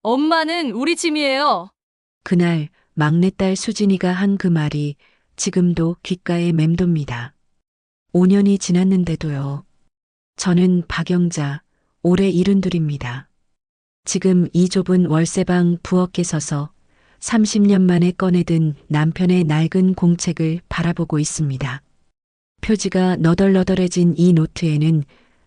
엄마는 우리 짐이에요. 그날 막내딸 수진이가 한 그 말이 지금도 귓가에 맴돕니다. 5년이 지났는데도요. 저는 박영자, 올해 72입니다. 지금 이 좁은 월세방 부엌에 서서 30년 만에 꺼내든 남편의 낡은 공책을 바라보고 있습니다. 표지가 너덜너덜해진 이 노트에는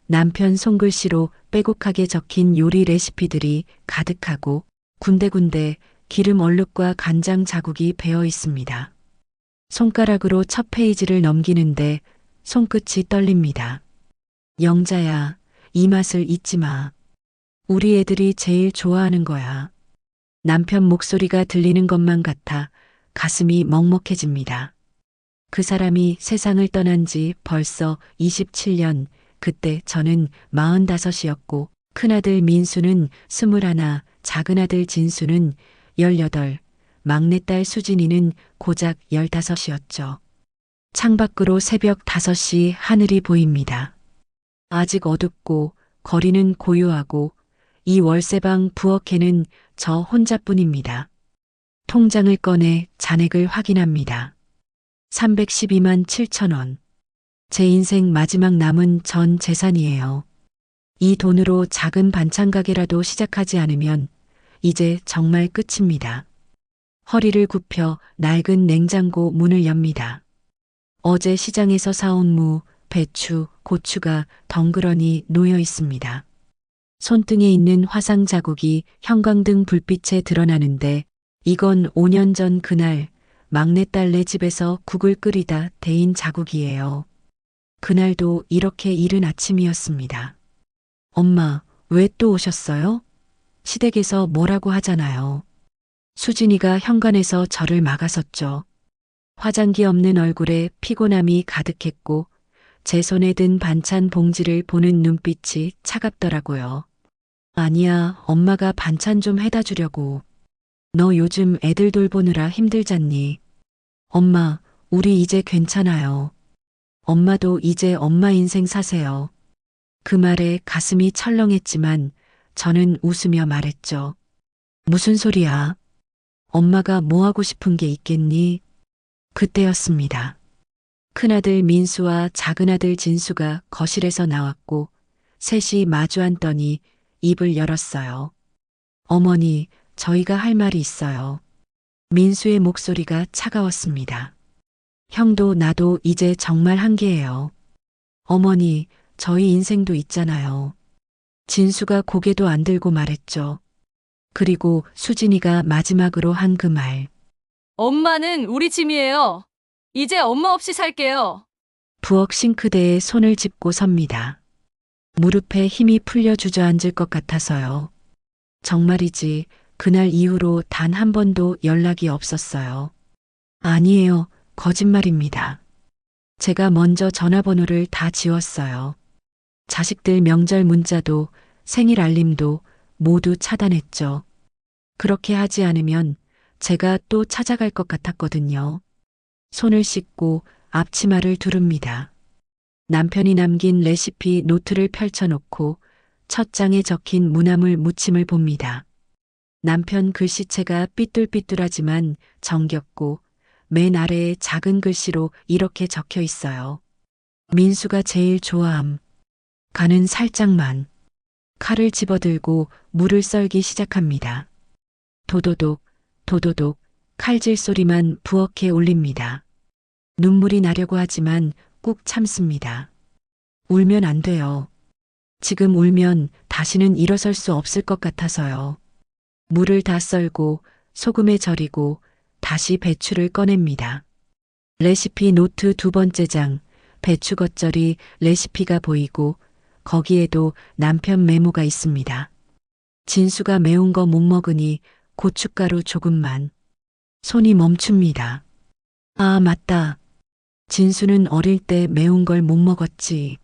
남편 손글씨로 빼곡하게 적힌 요리 레시피들이 가득하고 군데군데 기름 얼룩과 간장 자국이 배어 있습니다. 손가락으로 첫 페이지를 넘기는데 손끝이 떨립니다. 영자야, 이 맛을 잊지 마. 우리 애들이 제일 좋아하는 거야. 남편 목소리가 들리는 것만 같아 가슴이 먹먹해집니다. 그 사람이 세상을 떠난 지 벌써 27년, 그때 저는 45이었고, 큰아들 민수는 21, 작은아들 진수는 18, 막내딸 수진이는 고작 15이었죠. 창밖으로 새벽 5시 하늘이 보입니다. 아직 어둡고 거리는 고요하고 이 월세방 부엌에는 저 혼자뿐입니다. 통장을 꺼내 잔액을 확인합니다. 312만 7천 원. 제 인생 마지막 남은 전 재산이에요. 이 돈으로 작은 반찬 가게라도 시작하지 않으면 이제 정말 끝입니다. 허리를 굽혀 낡은 냉장고 문을 엽니다. 어제 시장에서 사온 무, 배추, 고추가 덩그러니 놓여 있습니다. 손등에 있는 화상 자국이 형광등 불빛에 드러나는데 이건 5년 전 그날 막내딸네 집에서 국을 끓이다 데인 자국이에요. 그날도 이렇게 이른 아침이었습니다. 엄마, 왜 또 오셨어요? 시댁에서 뭐라고 하잖아요. 수진이가 현관에서 저를 막아섰죠. 화장기 없는 얼굴에 피곤함이 가득했고 제 손에 든 반찬 봉지를 보는 눈빛이 차갑더라고요. 아니야, 엄마가 반찬 좀 해다 주려고. 너 요즘 애들 돌보느라 힘들잖니. 엄마, 우리 이제 괜찮아요. 엄마도 이제 엄마 인생 사세요. 그 말에 가슴이 철렁했지만 저는 웃으며 말했죠. 무슨 소리야? 엄마가 뭐 하고 싶은 게 있겠니? 그때였습니다. 큰아들 민수와 작은아들 진수가 거실에서 나왔고 셋이 마주 앉더니 입을 열었어요. 어머니, 저희가 할 말이 있어요. 민수의 목소리가 차가웠습니다. 형도 나도 이제 정말 한계예요. 어머니, 저희 인생도 있잖아요. 진수가 고개도 안 들고 말했죠. 그리고 수진이가 마지막으로 한 그 말. 엄마는 우리 짐이에요. 이제 엄마 없이 살게요. 부엌 싱크대에 손을 짚고 섭니다. 무릎에 힘이 풀려 주저앉을 것 같아서요. 정말이지 그날 이후로 단 한 번도 연락이 없었어요. 아니에요. 거짓말입니다. 제가 먼저 전화번호를 다 지웠어요. 자식들 명절 문자도 생일 알림도 모두 차단했죠. 그렇게 하지 않으면 제가 또 찾아갈 것 같았거든요. 손을 씻고 앞치마를 두릅니다. 남편이 남긴 레시피 노트를 펼쳐놓고 첫 장에 적힌 무나물 무침을 봅니다. 남편 글씨체가 삐뚤삐뚤하지만 정겹고 맨 아래에 작은 글씨로 이렇게 적혀 있어요. 민수가 제일 좋아함. 간은 살짝만. 칼을 집어들고 물을 썰기 시작합니다. 도도독, 도도독, 칼질 소리만 부엌에 울립니다. 눈물이 나려고 하지만 꾹 참습니다. 울면 안 돼요. 지금 울면 다시는 일어설 수 없을 것 같아서요. 물을 다 썰고 소금에 절이고 다시 배추를 꺼냅니다. 레시피 노트 2번째 장, 배추 겉절이 레시피가 보이고 거기에도 남편 메모가 있습니다. 진수가 매운 거 못 먹으니 고춧가루 조금만. 손이 멈춥니다. 아, 맞다. 진수는 어릴 때 매운 걸 못 먹었지.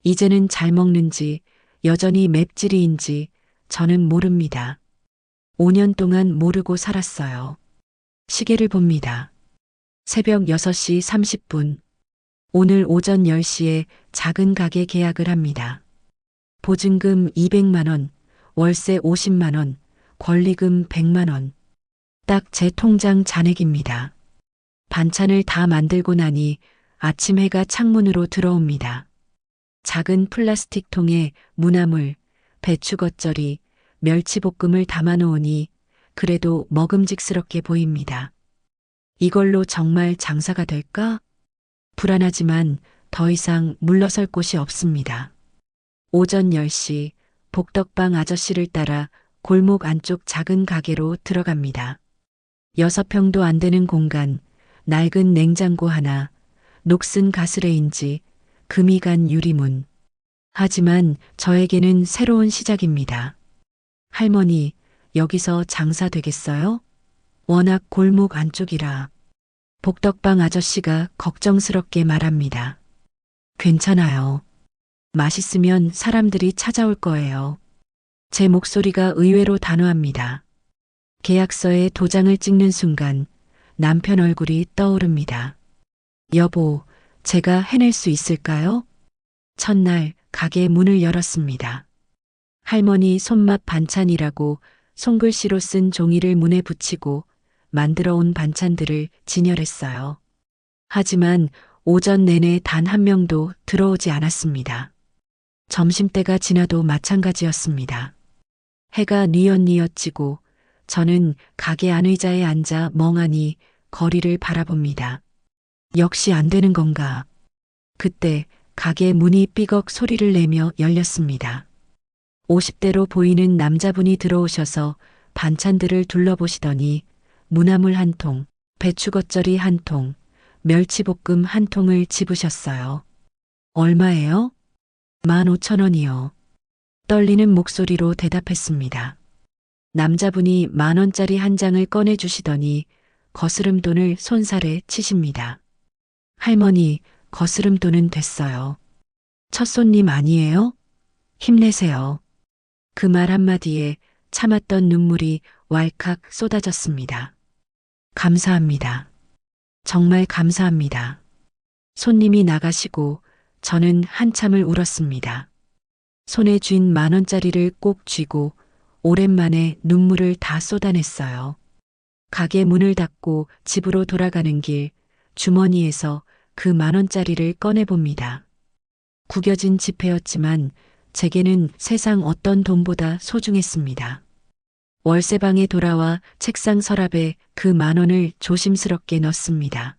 이제는 잘 먹는지 여전히 맵찔이인지 저는 모릅니다. 5년 동안 모르고 살았어요. 시계를 봅니다. 새벽 6시 30분. 오늘 오전 10시에 작은 가게 계약을 합니다. 보증금 200만 원, 월세 50만 원, 권리금 100만 원. 딱 제 통장 잔액입니다. 반찬을 다 만들고 나니 아침 해가 창문으로 들어옵니다. 작은 플라스틱 통에 무나물, 배추 겉절이, 멸치볶음을 담아놓으니 그래도 먹음직스럽게 보입니다. 이걸로 정말 장사가 될까? 불안하지만 더 이상 물러설 곳이 없습니다. 오전 10시 복덕방 아저씨를 따라 골목 안쪽 작은 가게로 들어갑니다. 6평도 안 되는 공간, 낡은 냉장고 하나, 녹슨 가스레인지, 금이 간 유리문. 하지만 저에게는 새로운 시작입니다. 할머니, 여기서 장사 되겠어요? 워낙 골목 안쪽이라. 복덕방 아저씨가 걱정스럽게 말합니다. 괜찮아요. 맛있으면 사람들이 찾아올 거예요. 제 목소리가 의외로 단호합니다. 계약서에 도장을 찍는 순간 남편 얼굴이 떠오릅니다. 여보, 제가 해낼 수 있을까요? 첫날 가게 문을 열었습니다. 할머니 손맛 반찬이라고 손글씨로 쓴 종이를 문에 붙이고 만들어 온 반찬들을 진열했어요. 하지만 오전 내내 단 한 명도 들어오지 않았습니다. 점심때가 지나도 마찬가지였습니다. 해가 뉘엿뉘엿 지고 저는 가게 안 의자에 앉아 멍하니 거리를 바라봅니다. 역시 안 되는 건가? 그때 가게 문이 삐걱 소리를 내며 열렸습니다. 50대로 보이는 남자분이 들어오셔서 반찬들을 둘러보시더니 무나물 한 통, 배추 겉절이 한 통, 멸치볶음 한 통을 집으셨어요. 얼마예요? 15,000원이요. 떨리는 목소리로 대답했습니다. 남자분이 10,000원짜리 한 장을 꺼내주시더니 거스름돈을 손살에 치십니다. 할머니, 거스름돈은 됐어요. 첫 손님 아니에요? 힘내세요. 그 말 한마디에 참았던 눈물이 왈칵 쏟아졌습니다. 감사합니다. 정말 감사합니다. 손님이 나가시고 저는 한참을 울었습니다. 손에 쥔 10,000원짜리를 꼭 쥐고 오랜만에 눈물을 다 쏟아냈어요. 가게 문을 닫고 집으로 돌아가는 길 주머니에서 그 10,000원짜리를 꺼내봅니다. 구겨진 지폐였지만 제게는 세상 어떤 돈보다 소중했습니다. 월세방에 돌아와 책상 서랍에 그 10,000원을 조심스럽게 넣습니다.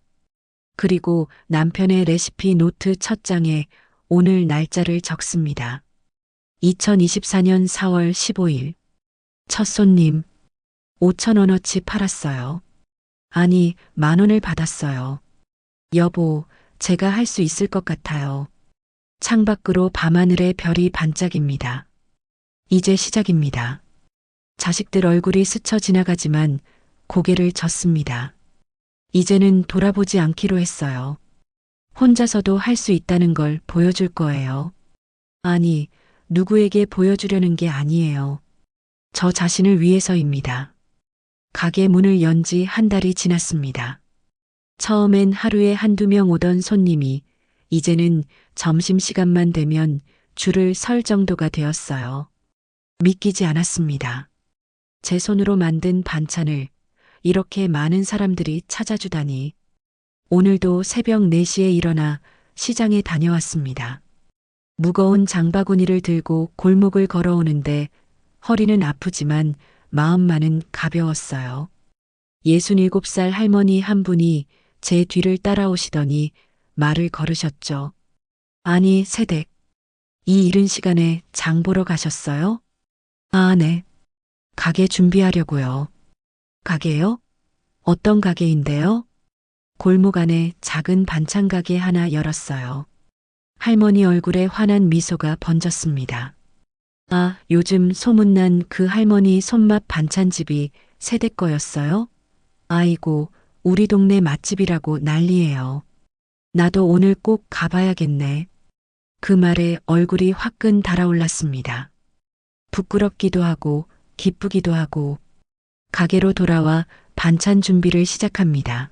그리고 남편의 레시피 노트 첫 장에 오늘 날짜를 적습니다. 2024년 4월 15일. 첫 손님. 5,000원어치 팔았어요. 아니, 10,000원을 받았어요. 여보, 제가 할 수 있을 것 같아요. 창밖으로 밤하늘의 별이 반짝입니다. 이제 시작입니다. 자식들 얼굴이 스쳐 지나가지만 고개를 젓습니다. 이제는 돌아보지 않기로 했어요. 혼자서도 할 수 있다는 걸 보여줄 거예요. 아니, 누구에게 보여주려는 게 아니에요. 저 자신을 위해서입니다. 가게 문을 연 지 한 달이 지났습니다. 처음엔 하루에 한두 명 오던 손님이 이제는 점심시간만 되면 줄을 설 정도가 되었어요. 믿기지 않았습니다. 제 손으로 만든 반찬을 이렇게 많은 사람들이 찾아주다니. 오늘도 새벽 4시에 일어나 시장에 다녀왔습니다. 무거운 장바구니를 들고 골목을 걸어오는데 허리는 아프지만 마음만은 가벼웠어요. 67살 할머니 한 분이 제 뒤를 따라오시더니 말을 걸으셨죠. 아니, 새댁. 이 이른 시간에 장 보러 가셨어요? 아, 네. 가게 준비하려고요. 가게요? 어떤 가게인데요? 골목 안에 작은 반찬 가게 하나 열었어요. 할머니 얼굴에 환한 미소가 번졌습니다. 아, 요즘 소문난 그 할머니 손맛 반찬집이 새댁 거였어요? 아이고, 우리 동네 맛집이라고 난리예요. 나도 오늘 꼭 가봐야겠네. 그 말에 얼굴이 화끈 달아올랐습니다. 부끄럽기도 하고 기쁘기도 하고. 가게로 돌아와 반찬 준비를 시작합니다.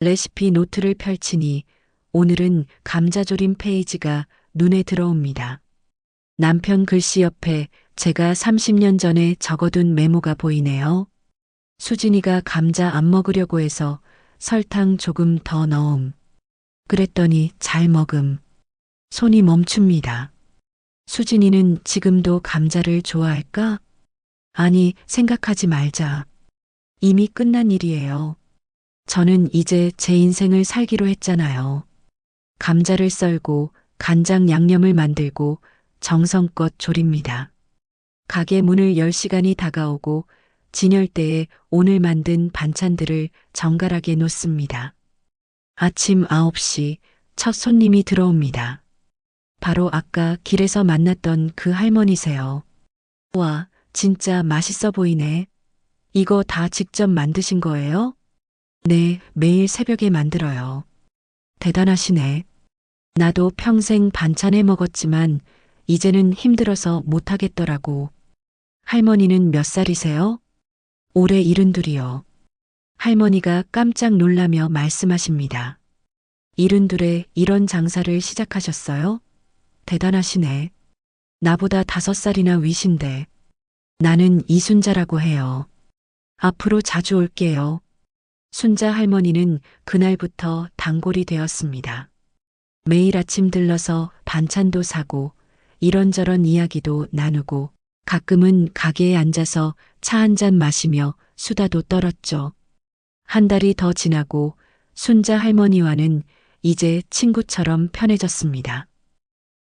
레시피 노트를 펼치니 오늘은 감자조림 페이지가 눈에 들어옵니다. 남편 글씨 옆에 제가 30년 전에 적어둔 메모가 보이네요. 수진이가 감자 안 먹으려고 해서 설탕 조금 더 넣음. 그랬더니 잘 먹음. 손이 멈춥니다. 수진이는 지금도 감자를 좋아할까? 아니, 생각하지 말자. 이미 끝난 일이에요. 저는 이제 제 인생을 살기로 했잖아요. 감자를 썰고 간장 양념을 만들고 정성껏 조립니다. 가게 문을 열 시간이 다가오고 진열대에 오늘 만든 반찬들을 정갈하게 놓습니다. 아침 9시 첫 손님이 들어옵니다. 바로 아까 길에서 만났던 그 할머니세요. 와, 진짜 맛있어 보이네. 이거 다 직접 만드신 거예요? 네, 매일 새벽에 만들어요. 대단하시네. 나도 평생 반찬 해 먹었지만 이제는 힘들어서 못하겠더라고. 할머니는 몇 살이세요? 올해 72이요. 할머니가 깜짝 놀라며 말씀하십니다. 72에 이런 장사를 시작하셨어요? 대단하시네. 나보다 5살이나 위신데. 나는 이순자라고 해요. 앞으로 자주 올게요. 순자 할머니는 그날부터 단골이 되었습니다. 매일 아침 들러서 반찬도 사고 이런저런 이야기도 나누고 가끔은 가게에 앉아서 차 한 잔 마시며 수다도 떨었죠. 한 달이 더 지나고 순자 할머니와는 이제 친구처럼 편해졌습니다.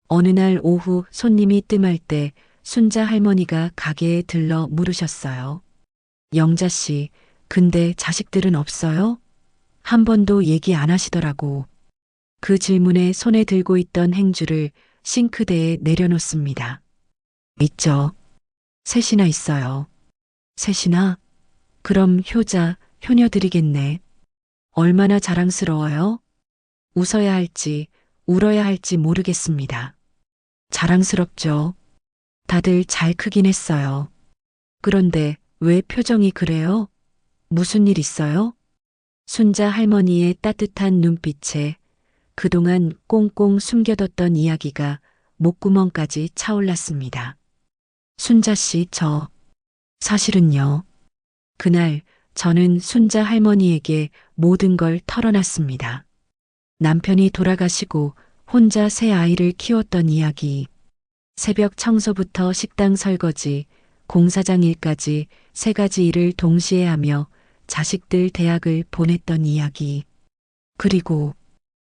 어느 날 오후 손님이 뜸할 때 순자 할머니가 가게에 들러 물으셨어요. 영자 씨, 근데 자식들은 없어요? 한 번도 얘기 안 하시더라고. 그 질문에 손에 들고 있던 행주를 싱크대에 내려놓습니다. 있죠. 셋이나 있어요. 셋이나? 그럼 효자, 효녀들이겠네. 얼마나 자랑스러워요? 웃어야 할지, 울어야 할지 모르겠습니다. 자랑스럽죠. 다들 잘 크긴 했어요. 그런데 왜 표정이 그래요? 무슨 일 있어요? 순자 할머니의 따뜻한 눈빛에 그동안 꽁꽁 숨겨뒀던 이야기가 목구멍까지 차올랐습니다. 순자 씨, 사실은요. 그날 저는 순자 할머니에게 모든 걸 털어놨습니다. 남편이 돌아가시고 혼자 새 아이를 키웠던 이야기, 새벽 청소부터 식당 설거지, 공사장 일까지 3가지 일을 동시에 하며 자식들 대학을 보냈던 이야기, 그리고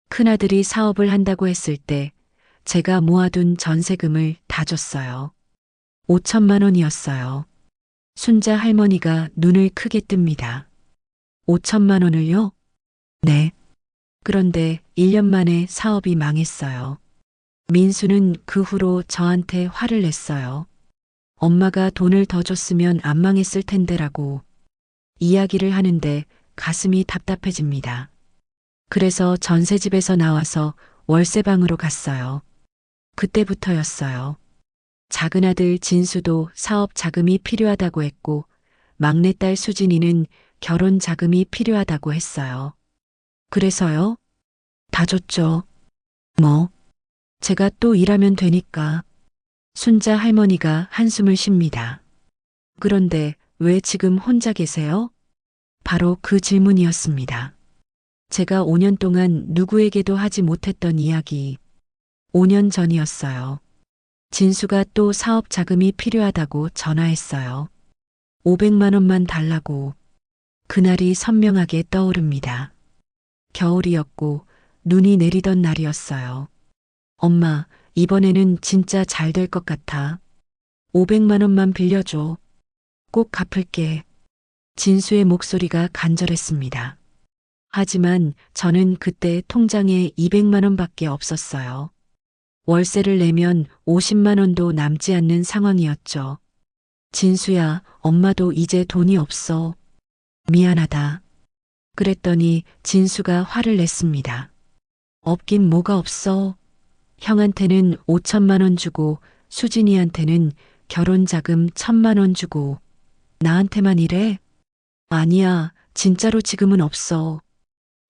큰아들이 사업을 한다고 했을 때 제가 모아둔 전세금을 다 줬어요. 5천만 원이었어요. 순자 할머니가 눈을 크게 뜹니다. 5천만 원을요? 네. 그런데 1년 만에 사업이 망했어요. 민수는 그 후로 저한테 화를 냈어요. 엄마가 돈을 더 줬으면 안 망했을 텐데라고 이야기를 하는데 가슴이 답답해집니다. 그래서 전세집에서 나와서 월세방으로 갔어요. 그때부터였어요. 작은 아들 진수도 사업 자금이 필요하다고 했고 막내딸 수진이는 결혼 자금이 필요하다고 했어요. 그래서요? 다 줬죠. 뭐? 제가 또 일하면 되니까. 순자 할머니가 한숨을 쉽니다. 그런데 왜 지금 혼자 계세요? 바로 그 질문이었습니다. 제가 5년 동안 누구에게도 하지 못했던 이야기. 5년 전이었어요. 진수가 또 사업 자금이 필요하다고 전화했어요. 500만 원만 달라고. 그날이 선명하게 떠오릅니다. 겨울이었고 눈이 내리던 날이었어요. 엄마, 이번에는 진짜 잘 될 것 같아. 500만 원만 빌려줘. 꼭 갚을게. 진수의 목소리가 간절했습니다. 하지만 저는 그때 통장에 200만 원밖에 없었어요. 월세를 내면 50만 원도 남지 않는 상황이었죠. 진수야, 엄마도 이제 돈이 없어. 미안하다. 그랬더니 진수가 화를 냈습니다. 없긴 뭐가 없어. 형한테는 5천만 원 주고 수진이한테는 결혼자금 1,000만 원 주고 나한테만 이래? 아니야, 진짜로 지금은 없어.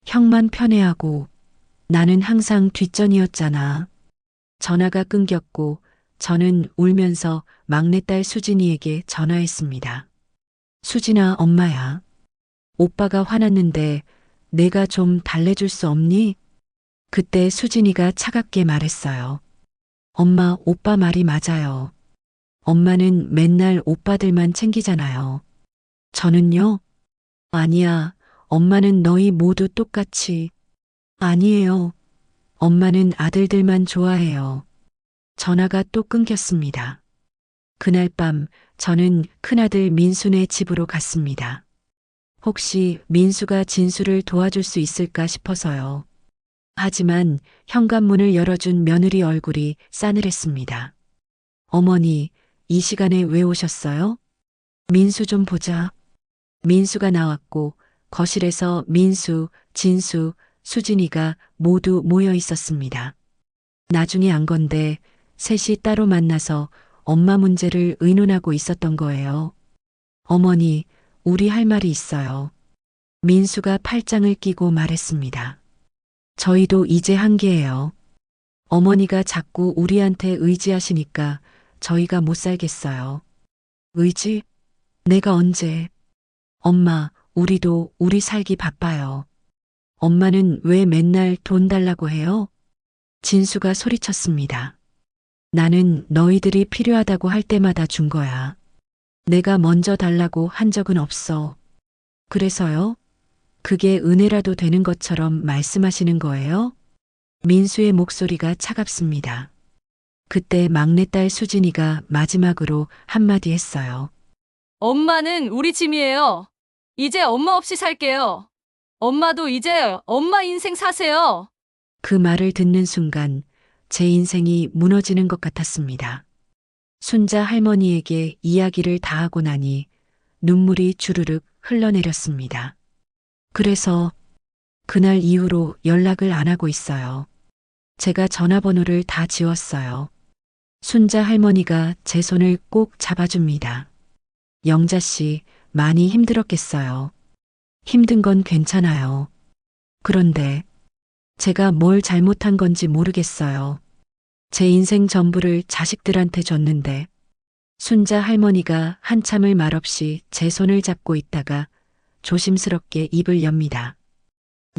형만 편애하고 나는 항상 뒷전이었잖아. 전화가 끊겼고 저는 울면서 막내딸 수진이에게 전화했습니다. 수진아, 엄마야. 오빠가 화났는데 내가 좀 달래줄 수 없니? 그때 수진이가 차갑게 말했어요. 엄마, 오빠 말이 맞아요. 엄마는 맨날 오빠들만 챙기잖아요. 저는요? 아니야. 엄마는 너희 모두 똑같이. 아니에요. 엄마는 아들들만 좋아해요. 전화가 또 끊겼습니다. 그날 밤 저는 큰아들 민수네 집으로 갔습니다. 혹시 민수가 진수를 도와줄 수 있을까 싶어서요. 하지만 현관문을 열어준 며느리 얼굴이 싸늘했습니다. 어머니, 이 시간에 왜 오셨어요? 민수 좀 보자. 민수가 나왔고 거실에서 민수, 진수, 수진이가 모두 모여 있었습니다. 나중에 안 건데 셋이 따로 만나서 엄마 문제를 의논하고 있었던 거예요. 어머니, 우리 할 말이 있어요. 민수가 팔짱을 끼고 말했습니다. 저희도 이제 한계예요. 어머니가 자꾸 우리한테 의지하시니까 저희가 못 살겠어요. 의지? 내가 언제? 엄마, 우리도 우리 살기 바빠요. 엄마는 왜 맨날 돈 달라고 해요? 진수가 소리쳤습니다. 나는 너희들이 필요하다고 할 때마다 준 거야. 내가 먼저 달라고 한 적은 없어. 그래서요? 그게 은혜라도 되는 것처럼 말씀하시는 거예요? 민수의 목소리가 차갑습니다. 그때 막내딸 수진이가 마지막으로 한마디 했어요. 엄마는 우리 짐이에요. 이제 엄마 없이 살게요. 엄마도 이제 엄마 인생 사세요. 그 말을 듣는 순간 제 인생이 무너지는 것 같았습니다. 순자 할머니에게 이야기를 다 하고 나니 눈물이 주르륵 흘러내렸습니다. 그래서 그날 이후로 연락을 안 하고 있어요. 제가 전화번호를 다 지웠어요. 순자 할머니가 제 손을 꼭 잡아줍니다. 영자 씨, 많이 힘들었겠어요. 힘든 건 괜찮아요. 그런데 제가 뭘 잘못한 건지 모르겠어요. 제 인생 전부를 자식들한테 줬는데. 순자 할머니가 한참을 말없이 제 손을 잡고 있다가 조심스럽게 입을 엽니다.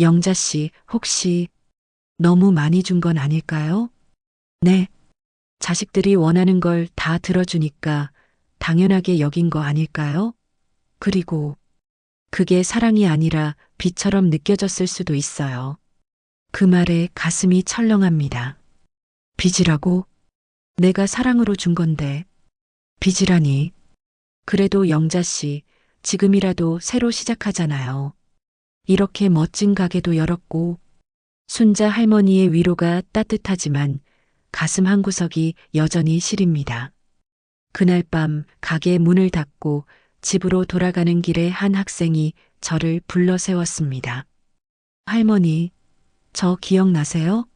영자 씨, 혹시 너무 많이 준 건 아닐까요? 네. 자식들이 원하는 걸 다 들어주니까 당연하게 여긴 거 아닐까요? 그리고 그게 사랑이 아니라 빚처럼 느껴졌을 수도 있어요. 그 말에 가슴이 철렁합니다. 빚이라고? 내가 사랑으로 준 건데. 빚이라니. 그래도 영자 씨, 지금이라도 새로 시작하잖아요. 이렇게 멋진 가게도 열었고. 순자 할머니의 위로가 따뜻하지만 가슴 한구석이 여전히 시립니다. 그날 밤 가게 문을 닫고 집으로 돌아가는 길에 한 학생이 저를 불러 세웠습니다. 할머니, 저 기억나세요?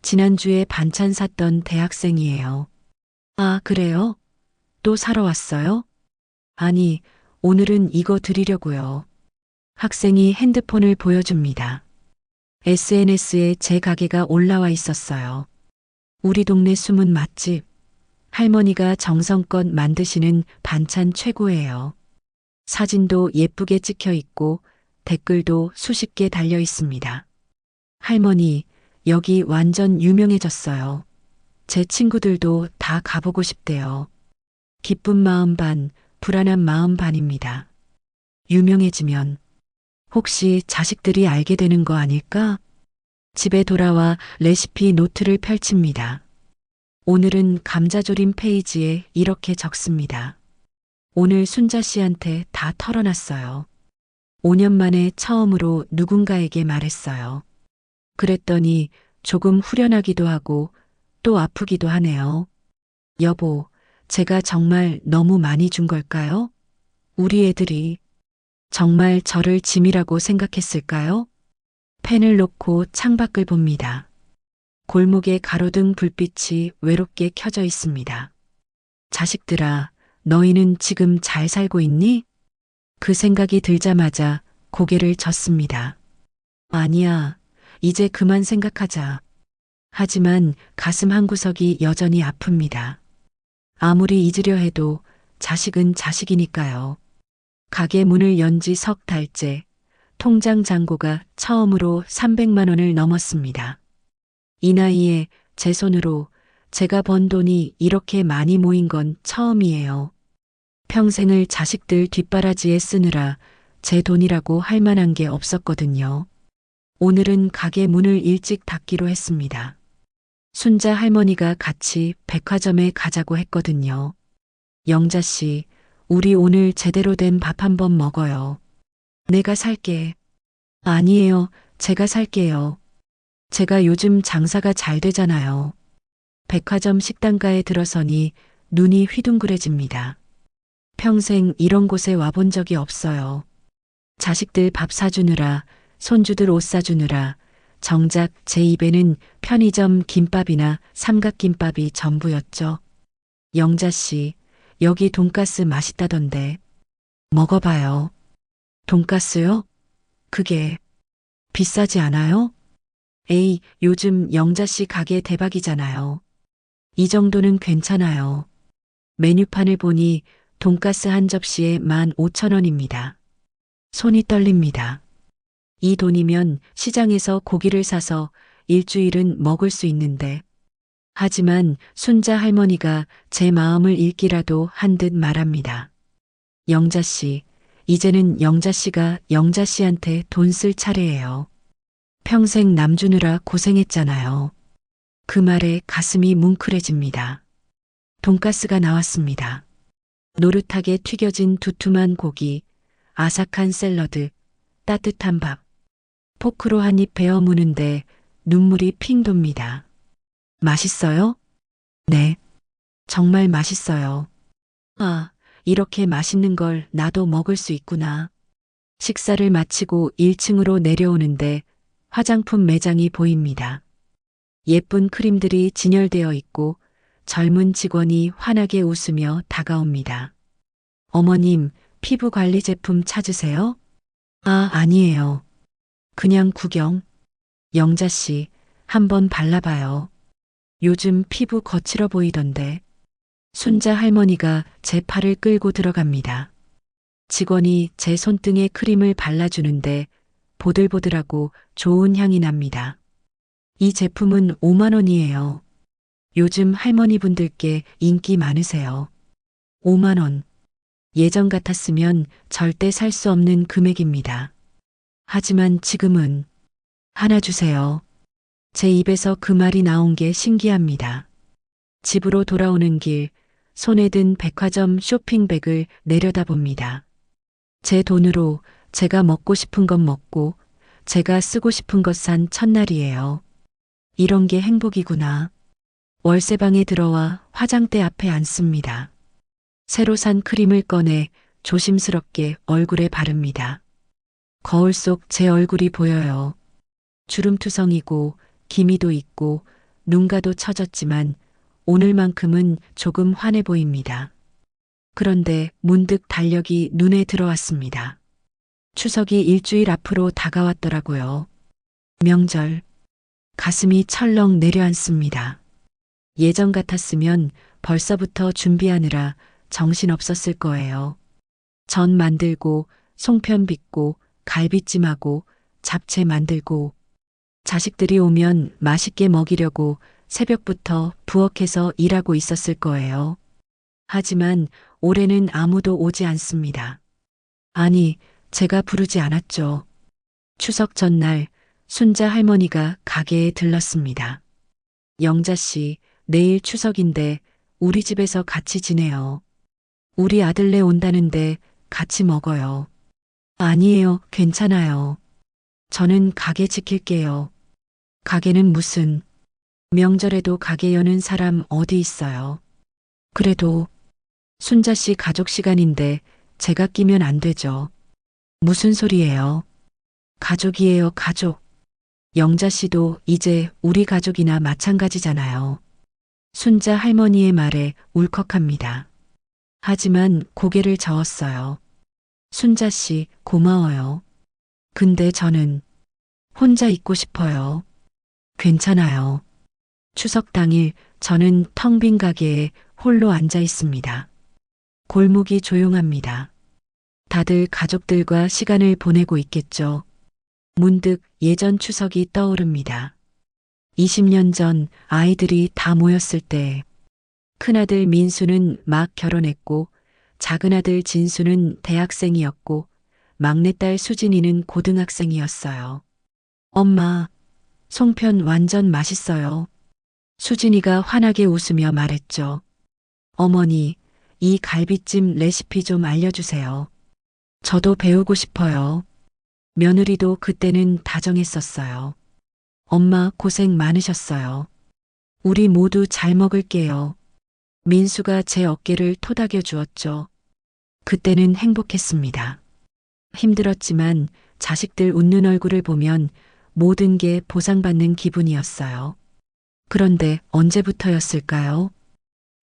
지난주에 반찬 샀던 대학생이에요. 아, 그래요? 또 사러 왔어요? 아니, 오늘은 이거 드리려고요. 학생이 핸드폰을 보여줍니다. SNS에 제 가게가 올라와 있었어요. 우리 동네 숨은 맛집. 할머니가 정성껏 만드시는 반찬 최고예요. 사진도 예쁘게 찍혀 있고 댓글도 수십 개 달려 있습니다. 할머니, 여기 완전 유명해졌어요. 제 친구들도 다 가보고 싶대요. 기쁜 마음 반, 불안한 마음 반입니다. 유명해지면 혹시 자식들이 알게 되는 거 아닐까? 집에 돌아와 레시피 노트를 펼칩니다. 오늘은 감자조림 페이지에 이렇게 적습니다. 오늘 순자 씨한테 다 털어놨어요. 5년 만에 처음으로 누군가에게 말했어요. 그랬더니 조금 후련하기도 하고 또 아프기도 하네요. 여보, 제가 정말 너무 많이 준 걸까요? 우리 애들이 정말 저를 짐이라고 생각했을까요? 펜을 놓고 창밖을 봅니다. 골목에 가로등 불빛이 외롭게 켜져 있습니다. 자식들아, 너희는 지금 잘 살고 있니? 그 생각이 들자마자 고개를 젓습니다. 아니야, 이제 그만 생각하자. 하지만 가슴 한구석이 여전히 아픕니다. 아무리 잊으려 해도 자식은 자식이니까요. 가게 문을 연 지 석 달째 통장 잔고가 처음으로 300만 원을 넘었습니다. 이 나이에 제 손으로 제가 번 돈이 이렇게 많이 모인 건 처음이에요. 평생을 자식들 뒷바라지에 쓰느라 제 돈이라고 할 만한 게 없었거든요. 오늘은 가게 문을 일찍 닫기로 했습니다. 순자 할머니가 같이 백화점에 가자고 했거든요. 영자 씨, 우리 오늘 제대로 된 밥 한번 먹어요. 내가 살게. 아니에요, 제가 살게요. 제가 요즘 장사가 잘 되잖아요. 백화점 식당가에 들어서니 눈이 휘둥그레집니다. 평생 이런 곳에 와본 적이 없어요. 자식들 밥 사주느라, 손주들 옷 사주느라 정작 제 입에는 편의점 김밥이나 삼각김밥이 전부였죠. 영자 씨, 여기 돈가스 맛있다던데. 먹어봐요. 돈가스요? 그게 비싸지 않아요? 에이, 요즘 영자 씨 가게 대박이잖아요. 이 정도는 괜찮아요. 메뉴판을 보니 돈가스 한 접시에 15,000원입니다. 손이 떨립니다. 이 돈이면 시장에서 고기를 사서 일주일은 먹을 수 있는데. 하지만 순자 할머니가 제 마음을 읽기라도 한 듯 말합니다. 영자 씨, 이제는 영자 씨가 영자 씨한테 돈 쓸 차례예요. 평생 남 주느라 고생했잖아요. 그 말에 가슴이 뭉클해집니다. 돈가스가 나왔습니다. 노릇하게 튀겨진 두툼한 고기, 아삭한 샐러드, 따뜻한 밥. 포크로 한 입 베어 무는데 눈물이 핑 돕니다. 맛있어요? 네. 정말 맛있어요. 아, 이렇게 맛있는 걸 나도 먹을 수 있구나. 식사를 마치고 1층으로 내려오는데 화장품 매장이 보입니다. 예쁜 크림들이 진열되어 있고 젊은 직원이 환하게 웃으며 다가옵니다. 어머님, 피부 관리 제품 찾으세요? 아, 아니에요. 그냥 구경. 영자 씨, 한번 발라봐요. 요즘 피부 거칠어 보이던데. 순자 할머니가 제 팔을 끌고 들어갑니다. 직원이 제 손등에 크림을 발라주는데 보들보들하고 좋은 향이 납니다. 이 제품은 5만 원이에요. 요즘 할머니분들께 인기 많으세요. 5만 원. 예전 같았으면 절대 살 수 없는 금액입니다. 하지만 지금은 하나 주세요. 제 입에서 그 말이 나온 게 신기합니다. 집으로 돌아오는 길 손에 든 백화점 쇼핑백을 내려다봅니다. 제 돈으로 제가 먹고 싶은 것 먹고 제가 쓰고 싶은 것 산 첫날이에요. 이런 게 행복이구나. 월세방에 들어와 화장대 앞에 앉습니다. 새로 산 크림을 꺼내 조심스럽게 얼굴에 바릅니다. 거울 속 제 얼굴이 보여요. 주름투성이고 기미도 있고 눈가도 처졌지만 오늘만큼은 조금 환해 보입니다. 그런데 문득 달력이 눈에 들어왔습니다. 추석이 일주일 앞으로 다가왔더라고요. 명절. 가슴이 철렁 내려앉습니다. 예전 같았으면 벌써부터 준비하느라 정신없었을 거예요. 전 만들고 송편 빚고 갈비찜하고 잡채 만들고 자식들이 오면 맛있게 먹이려고 새벽부터 부엌에서 일하고 있었을 거예요. 하지만 올해는 아무도 오지 않습니다. 아니, 제가 부르지 않았죠. 추석 전날 순자 할머니가 가게에 들렀습니다. 영자 씨, 내일 추석인데 우리 집에서 같이 지내요. 우리 아들네 온다는데 같이 먹어요. 아니에요, 괜찮아요. 저는 가게 지킬게요. 가게는 무슨, 명절에도 가게 여는 사람 어디 있어요. 그래도 순자 씨 가족 시간인데 제가 끼면 안 되죠. 무슨 소리예요? 가족이에요, 가족. 영자 씨도 이제 우리 가족이나 마찬가지잖아요. 순자 할머니의 말에 울컥합니다. 하지만 고개를 저었어요. 순자 씨, 고마워요. 근데 저는 혼자 있고 싶어요. 괜찮아요. 추석 당일 저는 텅 빈 가게에 홀로 앉아 있습니다. 골목이 조용합니다. 다들 가족들과 시간을 보내고 있겠죠. 문득 예전 추석이 떠오릅니다. 20년 전 아이들이 다 모였을 때 큰아들 민수는 막 결혼했고 작은아들 진수는 대학생이었고 막내딸 수진이는 고등학생이었어요. 엄마, 송편 완전 맛있어요. 수진이가 환하게 웃으며 말했죠. 어머니, 이 갈비찜 레시피 좀 알려주세요. 저도 배우고 싶어요. 며느리도 그때는 다정했었어요. 엄마 고생 많으셨어요. 우리 모두 잘 먹을게요. 민수가 제 어깨를 토닥여 주었죠. 그때는 행복했습니다. 힘들었지만 자식들 웃는 얼굴을 보면 모든 게 보상받는 기분이었어요. 그런데 언제부터였을까요?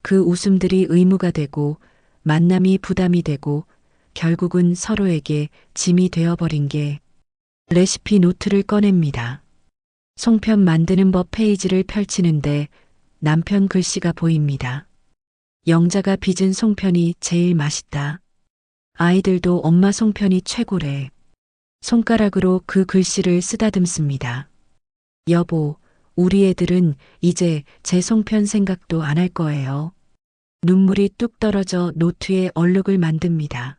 그 웃음들이 의무가 되고 만남이 부담이 되고 결국은 서로에게 짐이 되어버린 게 레시피 노트를 꺼냅니다. 송편 만드는 법 페이지를 펼치는데 남편 글씨가 보입니다. 영자가 빚은 송편이 제일 맛있다. 아이들도 엄마 송편이 최고래. 손가락으로 그 글씨를 쓰다듬습니다. 여보, 우리 애들은 이제 제 송편 생각도 안 할 거예요. 눈물이 뚝 떨어져 노트에 얼룩을 만듭니다.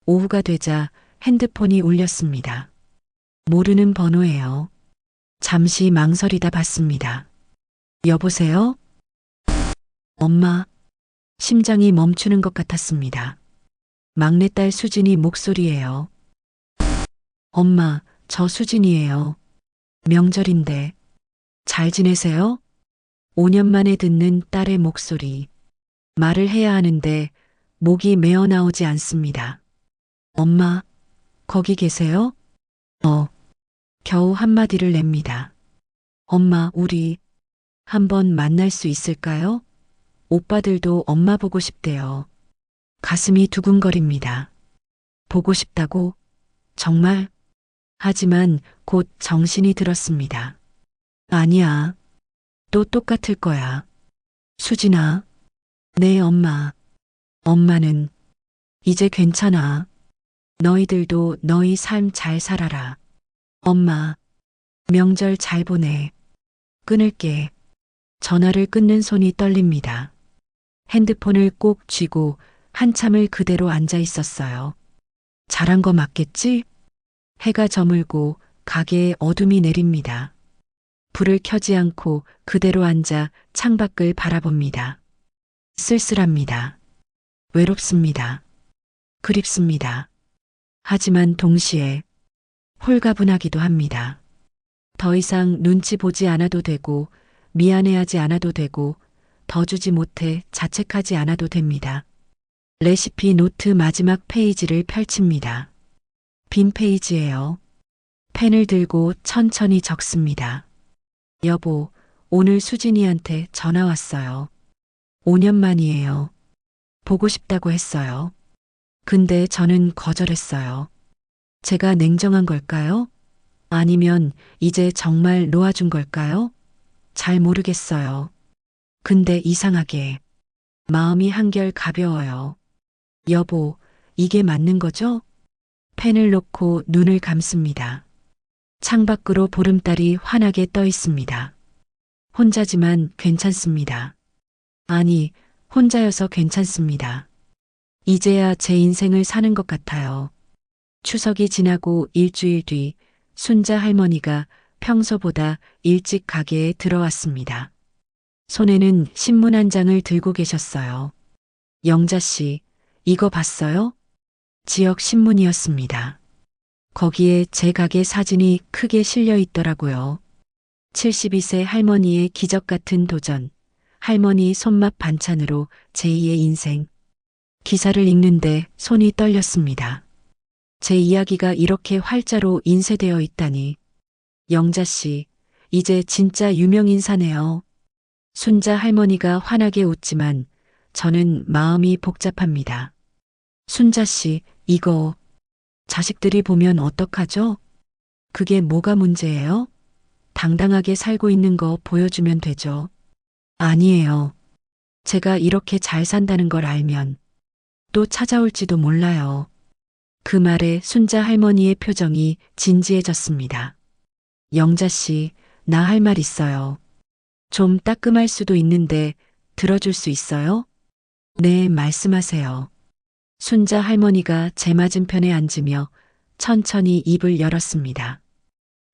오후가 되자 핸드폰이 울렸습니다. 모르는 번호예요. 잠시 망설이다 받습니다. 여보세요? 엄마, 심장이 멈추는 것 같았습니다. 막내딸 수진이 목소리예요. 엄마, 저 수진이에요. 명절인데 잘 지내세요? 5년 만에 듣는 딸의 목소리. 말을 해야 하는데 목이 메어 나오지 않습니다. 엄마, 거기 계세요? 겨우 한마디를 냅니다. 엄마, 우리 한번 만날 수 있을까요? 오빠들도 엄마 보고 싶대요. 가슴이 두근거립니다. 보고 싶다고? 정말? 하지만 곧 정신이 들었습니다. 아니야. 또 똑같을 거야. 수진아. 네, 엄마. 엄마는 이제 괜찮아. 너희들도 너희 삶 잘 살아라. 엄마, 명절 잘 보내. 끊을게. 전화를 끊는 손이 떨립니다. 핸드폰을 꼭 쥐고 한참을 그대로 앉아 있었어요. 잘한 거 맞겠지? 해가 저물고 가게에 어둠이 내립니다. 불을 켜지 않고 그대로 앉아 창밖을 바라봅니다. 쓸쓸합니다. 외롭습니다. 그립습니다. 하지만 동시에 홀가분하기도 합니다. 더 이상 눈치 보지 않아도 되고 미안해하지 않아도 되고 더 주지 못해 자책하지 않아도 됩니다. 레시피 노트 마지막 페이지를 펼칩니다. 빈 페이지예요. 펜을 들고 천천히 적습니다. 여보, 오늘 수진이한테 전화 왔어요. 5년 만이에요. 보고 싶다고 했어요. 근데 저는 거절했어요. 제가 냉정한 걸까요? 아니면 이제 정말 놓아준 걸까요? 잘 모르겠어요. 근데 이상하게 마음이 한결 가벼워요. 여보, 이게 맞는 거죠? 펜을 놓고 눈을 감습니다. 창밖으로 보름달이 환하게 떠 있습니다. 혼자지만 괜찮습니다. 아니, 혼자여서 괜찮습니다. 이제야 제 인생을 사는 것 같아요. 추석이 지나고 일주일 뒤 순자 할머니가 평소보다 일찍 가게에 들어왔습니다. 손에는 신문 한 장을 들고 계셨어요. 영자 씨, 이거 봤어요? 지역 신문이었습니다. 거기에 제 가게 사진이 크게 실려 있더라고요. 72세 할머니의 기적 같은 도전, 할머니 손맛 반찬으로 제2의 인생. 기사를 읽는데 손이 떨렸습니다. 제 이야기가 이렇게 활자로 인쇄되어 있다니. 영자 씨, 이제 진짜 유명인사네요. 순자 할머니가 환하게 웃지만 저는 마음이 복잡합니다. 순자 씨, 이거 자식들이 보면 어떡하죠? 그게 뭐가 문제예요? 당당하게 살고 있는 거 보여주면 되죠. 아니에요. 제가 이렇게 잘 산다는 걸 알면 또 찾아올지도 몰라요. 그 말에 순자 할머니의 표정이 진지해졌습니다. 영자 씨, 나 할 말 있어요. 좀 따끔할 수도 있는데 들어줄 수 있어요? 네, 말씀하세요. 순자 할머니가 제 맞은편에 앉으며 천천히 입을 열었습니다.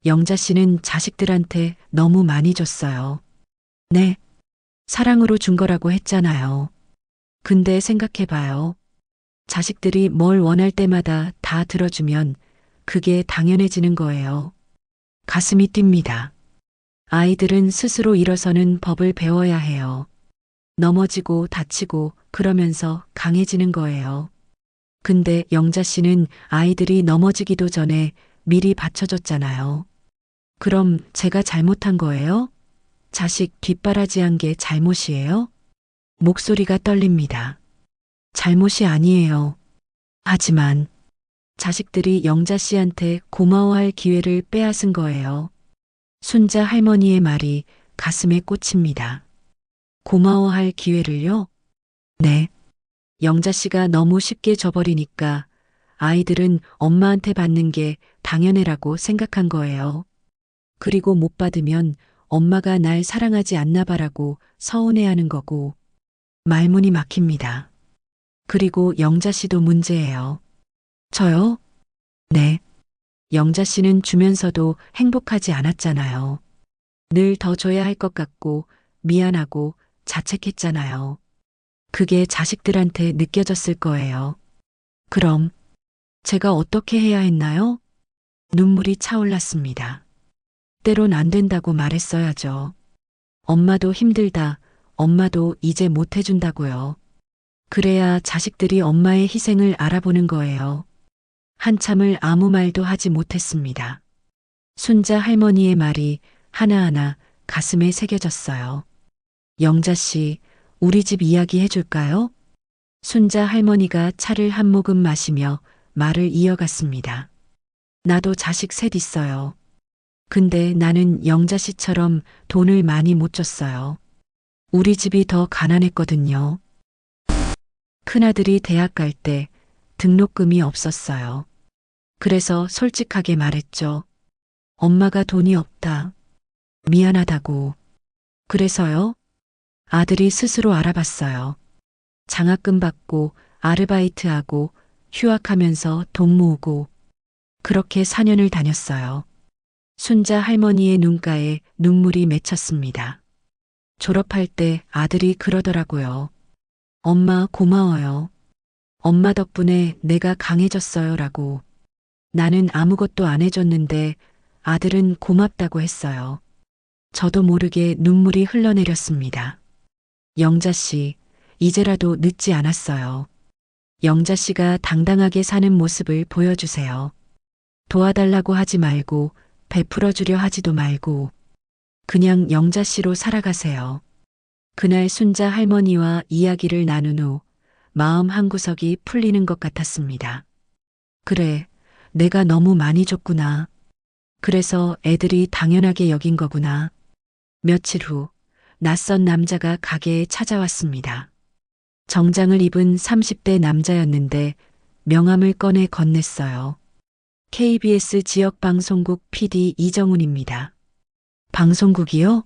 영자 씨는 자식들한테 너무 많이 줬어요. 네, 사랑으로 준 거라고 했잖아요. 근데 생각해봐요. 자식들이 뭘 원할 때마다 다 들어주면 그게 당연해지는 거예요. 가슴이 뜁니다. 아이들은 스스로 일어서는 법을 배워야 해요. 넘어지고 다치고 그러면서 강해지는 거예요. 근데 영자 씨는 아이들이 넘어지기도 전에 미리 받쳐줬잖아요. 그럼 제가 잘못한 거예요? 자식 뒷바라지한 게 잘못이에요? 목소리가 떨립니다. 잘못이 아니에요. 하지만 자식들이 영자 씨한테 고마워할 기회를 빼앗은 거예요. 순자 할머니의 말이 가슴에 꽂힙니다. 고마워할 기회를요? 네. 영자 씨가 너무 쉽게 줘버리니까 아이들은 엄마한테 받는 게 당연해라고 생각한 거예요. 그리고 못 받으면 엄마가 날 사랑하지 않나 봐라고 서운해하는 거고 말문이 막힙니다. 그리고 영자 씨도 문제예요. 저요? 네. 영자 씨는 주면서도 행복하지 않았잖아요. 늘 더 줘야 할 것 같고 미안하고 자책했잖아요. 그게 자식들한테 느껴졌을 거예요. 그럼 제가 어떻게 해야 했나요? 눈물이 차올랐습니다. 때론 안 된다고 말했어야죠. 엄마도 힘들다. 엄마도 이제 못 해준다고요. 그래야 자식들이 엄마의 희생을 알아보는 거예요. 한참을 아무 말도 하지 못했습니다. 순자 할머니의 말이 하나하나 가슴에 새겨졌어요. 영자 씨, 우리 집 이야기 해줄까요? 순자 할머니가 차를 한 모금 마시며 말을 이어갔습니다. 나도 자식 셋 있어요. 근데 나는 영자 씨처럼 돈을 많이 못 줬어요. 우리 집이 더 가난했거든요. 큰아들이 대학 갈 때 등록금이 없었어요. 그래서 솔직하게 말했죠. 엄마가 돈이 없다. 미안하다고. 그래서요? 아들이 스스로 알아봤어요. 장학금 받고 아르바이트하고 휴학하면서 돈 모으고 그렇게 4년을 다녔어요. 순자 할머니의 눈가에 눈물이 맺혔습니다. 졸업할 때 아들이 그러더라고요. 엄마 고마워요. 엄마 덕분에 내가 강해졌어요 라고. 나는 아무것도 안 해줬는데 아들은 고맙다고 했어요. 저도 모르게 눈물이 흘러내렸습니다. 영자 씨, 이제라도 늦지 않았어요. 영자 씨가 당당하게 사는 모습을 보여주세요. 도와달라고 하지 말고 베풀어주려 하지도 말고 그냥 영자 씨로 살아가세요. 그날 순자 할머니와 이야기를 나눈 후 마음 한구석이 풀리는 것 같았습니다. 그래, 내가 너무 많이 줬구나. 그래서 애들이 당연하게 여긴 거구나. 며칠 후 낯선 남자가 가게에 찾아왔습니다. 정장을 입은 30대 남자였는데 명함을 꺼내 건넸어요. KBS 지역방송국 PD 이정훈입니다. 방송국이요?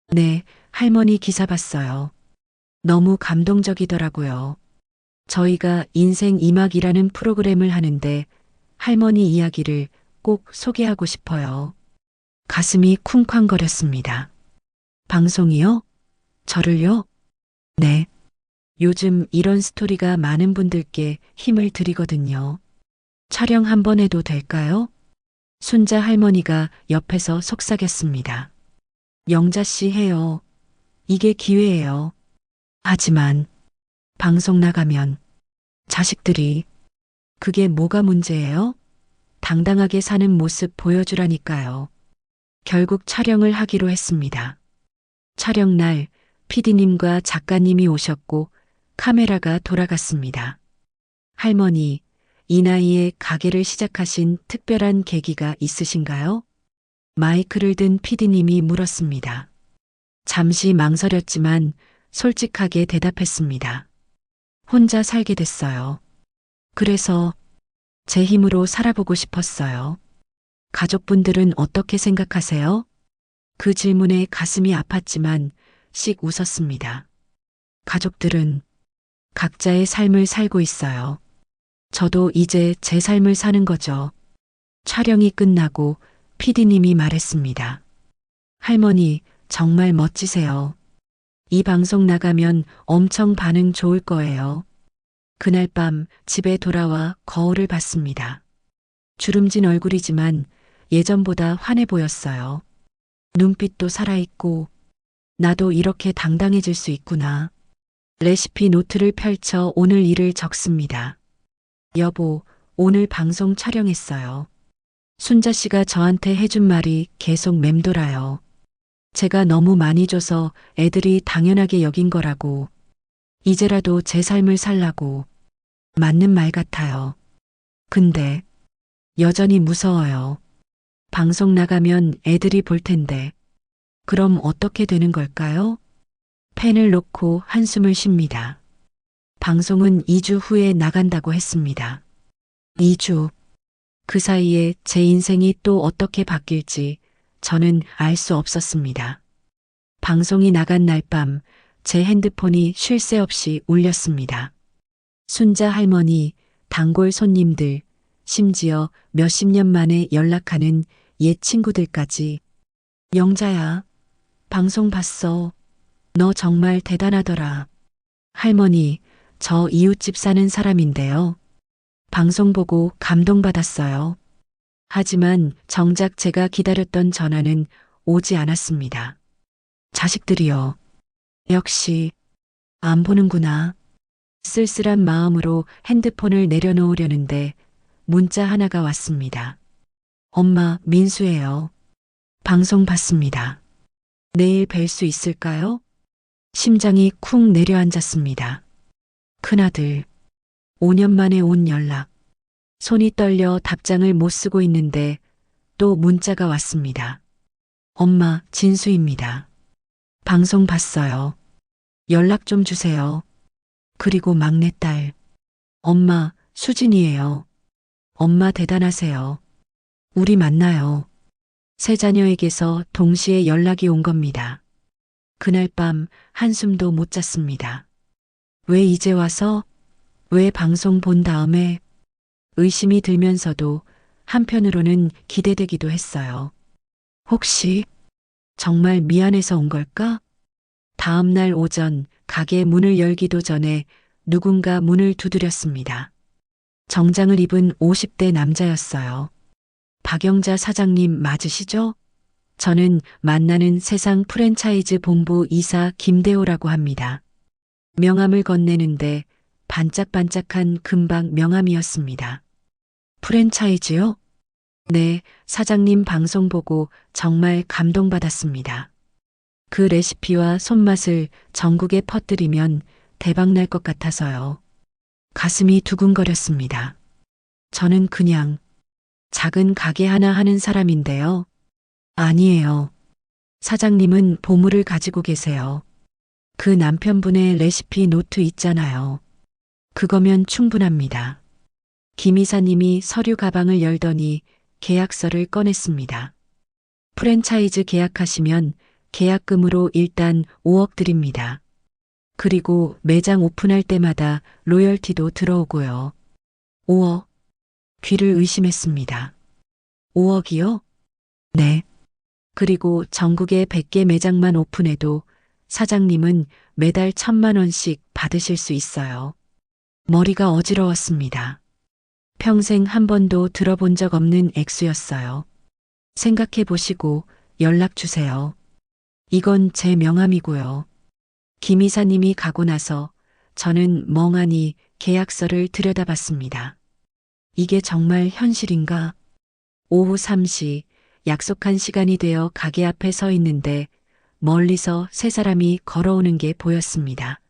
네, 할머니 기사 봤어요. 너무 감동적이더라고요. 저희가 인생 2막이라는 프로그램을 하는데 할머니 이야기를 꼭 소개하고 싶어요. 가슴이 쿵쾅거렸습니다. 방송이요? 저를요? 네. 요즘 이런 스토리가 많은 분들께 힘을 드리거든요. 촬영 한번 해도 될까요? 순자 할머니가 옆에서 속삭였습니다. 영자 씨 해요. 이게 기회예요. 하지만 방송 나가면 자식들이 그게 뭐가 문제예요? 당당하게 사는 모습 보여주라니까요. 결국 촬영을 하기로 했습니다. 촬영 날 PD님과 작가님이 오셨고 카메라가 돌아갔습니다. 할머니, 이 나이에 가게를 시작하신 특별한 계기가 있으신가요? 마이크를 든 PD님이 물었습니다. 잠시 망설였지만 솔직하게 대답했습니다. 혼자 살게 됐어요. 그래서 제 힘으로 살아보고 싶었어요. 가족분들은 어떻게 생각하세요? 그 질문에 가슴이 아팠지만 씩 웃었습니다. 가족들은 각자의 삶을 살고 있어요. 저도 이제 제 삶을 사는 거죠. 촬영이 끝나고 PD님이 말했습니다. 할머니, 정말 멋지세요. 이 방송 나가면 엄청 반응 좋을 거예요. 그날 밤 집에 돌아와 거울을 봤습니다. 주름진 얼굴이지만 예전보다 환해 보였어요. 눈빛도 살아있고, 나도 이렇게 당당해질 수 있구나. 레시피 노트를 펼쳐 오늘 일을 적습니다. 여보, 오늘 방송 촬영했어요. 순자 씨가 저한테 해준 말이 계속 맴돌아요. 제가 너무 많이 줘서 애들이 당연하게 여긴 거라고. 이제라도 제 삶을 살라고. 맞는 말 같아요. 근데 여전히 무서워요. 방송 나가면 애들이 볼 텐데. 그럼 어떻게 되는 걸까요? 펜을 놓고 한숨을 쉽니다. 방송은 2주 후에 나간다고 했습니다. 2주. 그 사이에 제 인생이 또 어떻게 바뀔지 저는 알 수 없었습니다. 방송이 나간 날 밤 제 핸드폰이 쉴 새 없이 울렸습니다. 순자 할머니, 단골 손님들, 심지어 몇십 년 만에 연락하는 옛 친구들까지. 영자야, 방송 봤어. 너 정말 대단하더라. 할머니, 저 이웃집 사는 사람인데요. 방송 보고 감동받았어요. 하지만 정작 제가 기다렸던 전화는 오지 않았습니다. 자식들이요. 역시 안 보는구나. 쓸쓸한 마음으로 핸드폰을 내려놓으려는데 문자 하나가 왔습니다. 엄마, 민수예요. 방송 봤습니다. 내일 뵐 수 있을까요? 심장이 쿵 내려앉았습니다. 큰아들, 5년 만에 온 연락. 손이 떨려 답장을 못 쓰고 있는데 또 문자가 왔습니다. 엄마, 진수입니다. 방송 봤어요. 연락 좀 주세요. 그리고 막내딸. 엄마, 수진이에요. 엄마 대단하세요. 우리 만나요. 세 자녀에게서 동시에 연락이 온 겁니다. 그날 밤 한숨도 못 잤습니다. 왜 이제 와서? 왜 방송 본 다음에? 의심이 들면서도 한편으로는 기대되기도 했어요. 혹시 정말 미안해서 온 걸까? 다음 날 오전 가게 문을 열기도 전에 누군가 문을 두드렸습니다. 정장을 입은 50대 남자였어요. 박영자 사장님 맞으시죠? 저는 만나는 세상 프랜차이즈 본부 이사 김대호라고 합니다. 명함을 건네는데 반짝반짝한 금박 명함이었습니다. 프랜차이즈요? 네, 사장님 방송 보고 정말 감동받았습니다. 그 레시피와 손맛을 전국에 퍼뜨리면 대박 날 것 같아서요. 가슴이 두근거렸습니다. 저는 그냥 작은 가게 하나 하는 사람인데요. 아니에요. 사장님은 보물을 가지고 계세요. 그 남편분의 레시피 노트 있잖아요. 그거면 충분합니다. 김 이사님이 서류 가방을 열더니 계약서를 꺼냈습니다. 프랜차이즈 계약하시면 계약금으로 일단 5억 드립니다. 그리고 매장 오픈할 때마다 로열티도 들어오고요. 5억. 귀를 의심했습니다. 5억이요? 네. 그리고 전국에 100개 매장만 오픈해도 사장님은 매달 1,000만 원씩 받으실 수 있어요. 머리가 어지러웠습니다. 평생 한 번도 들어본 적 없는 액수였어요. 생각해 보시고 연락 주세요. 이건 제 명함이고요. 김 이사님이 가고 나서 저는 멍하니 계약서를 들여다봤습니다. 이게 정말 현실인가? 오후 3시 약속한 시간이 되어 가게 앞에 서 있는데 멀리서 세 사람이 걸어오는 게 보였습니다.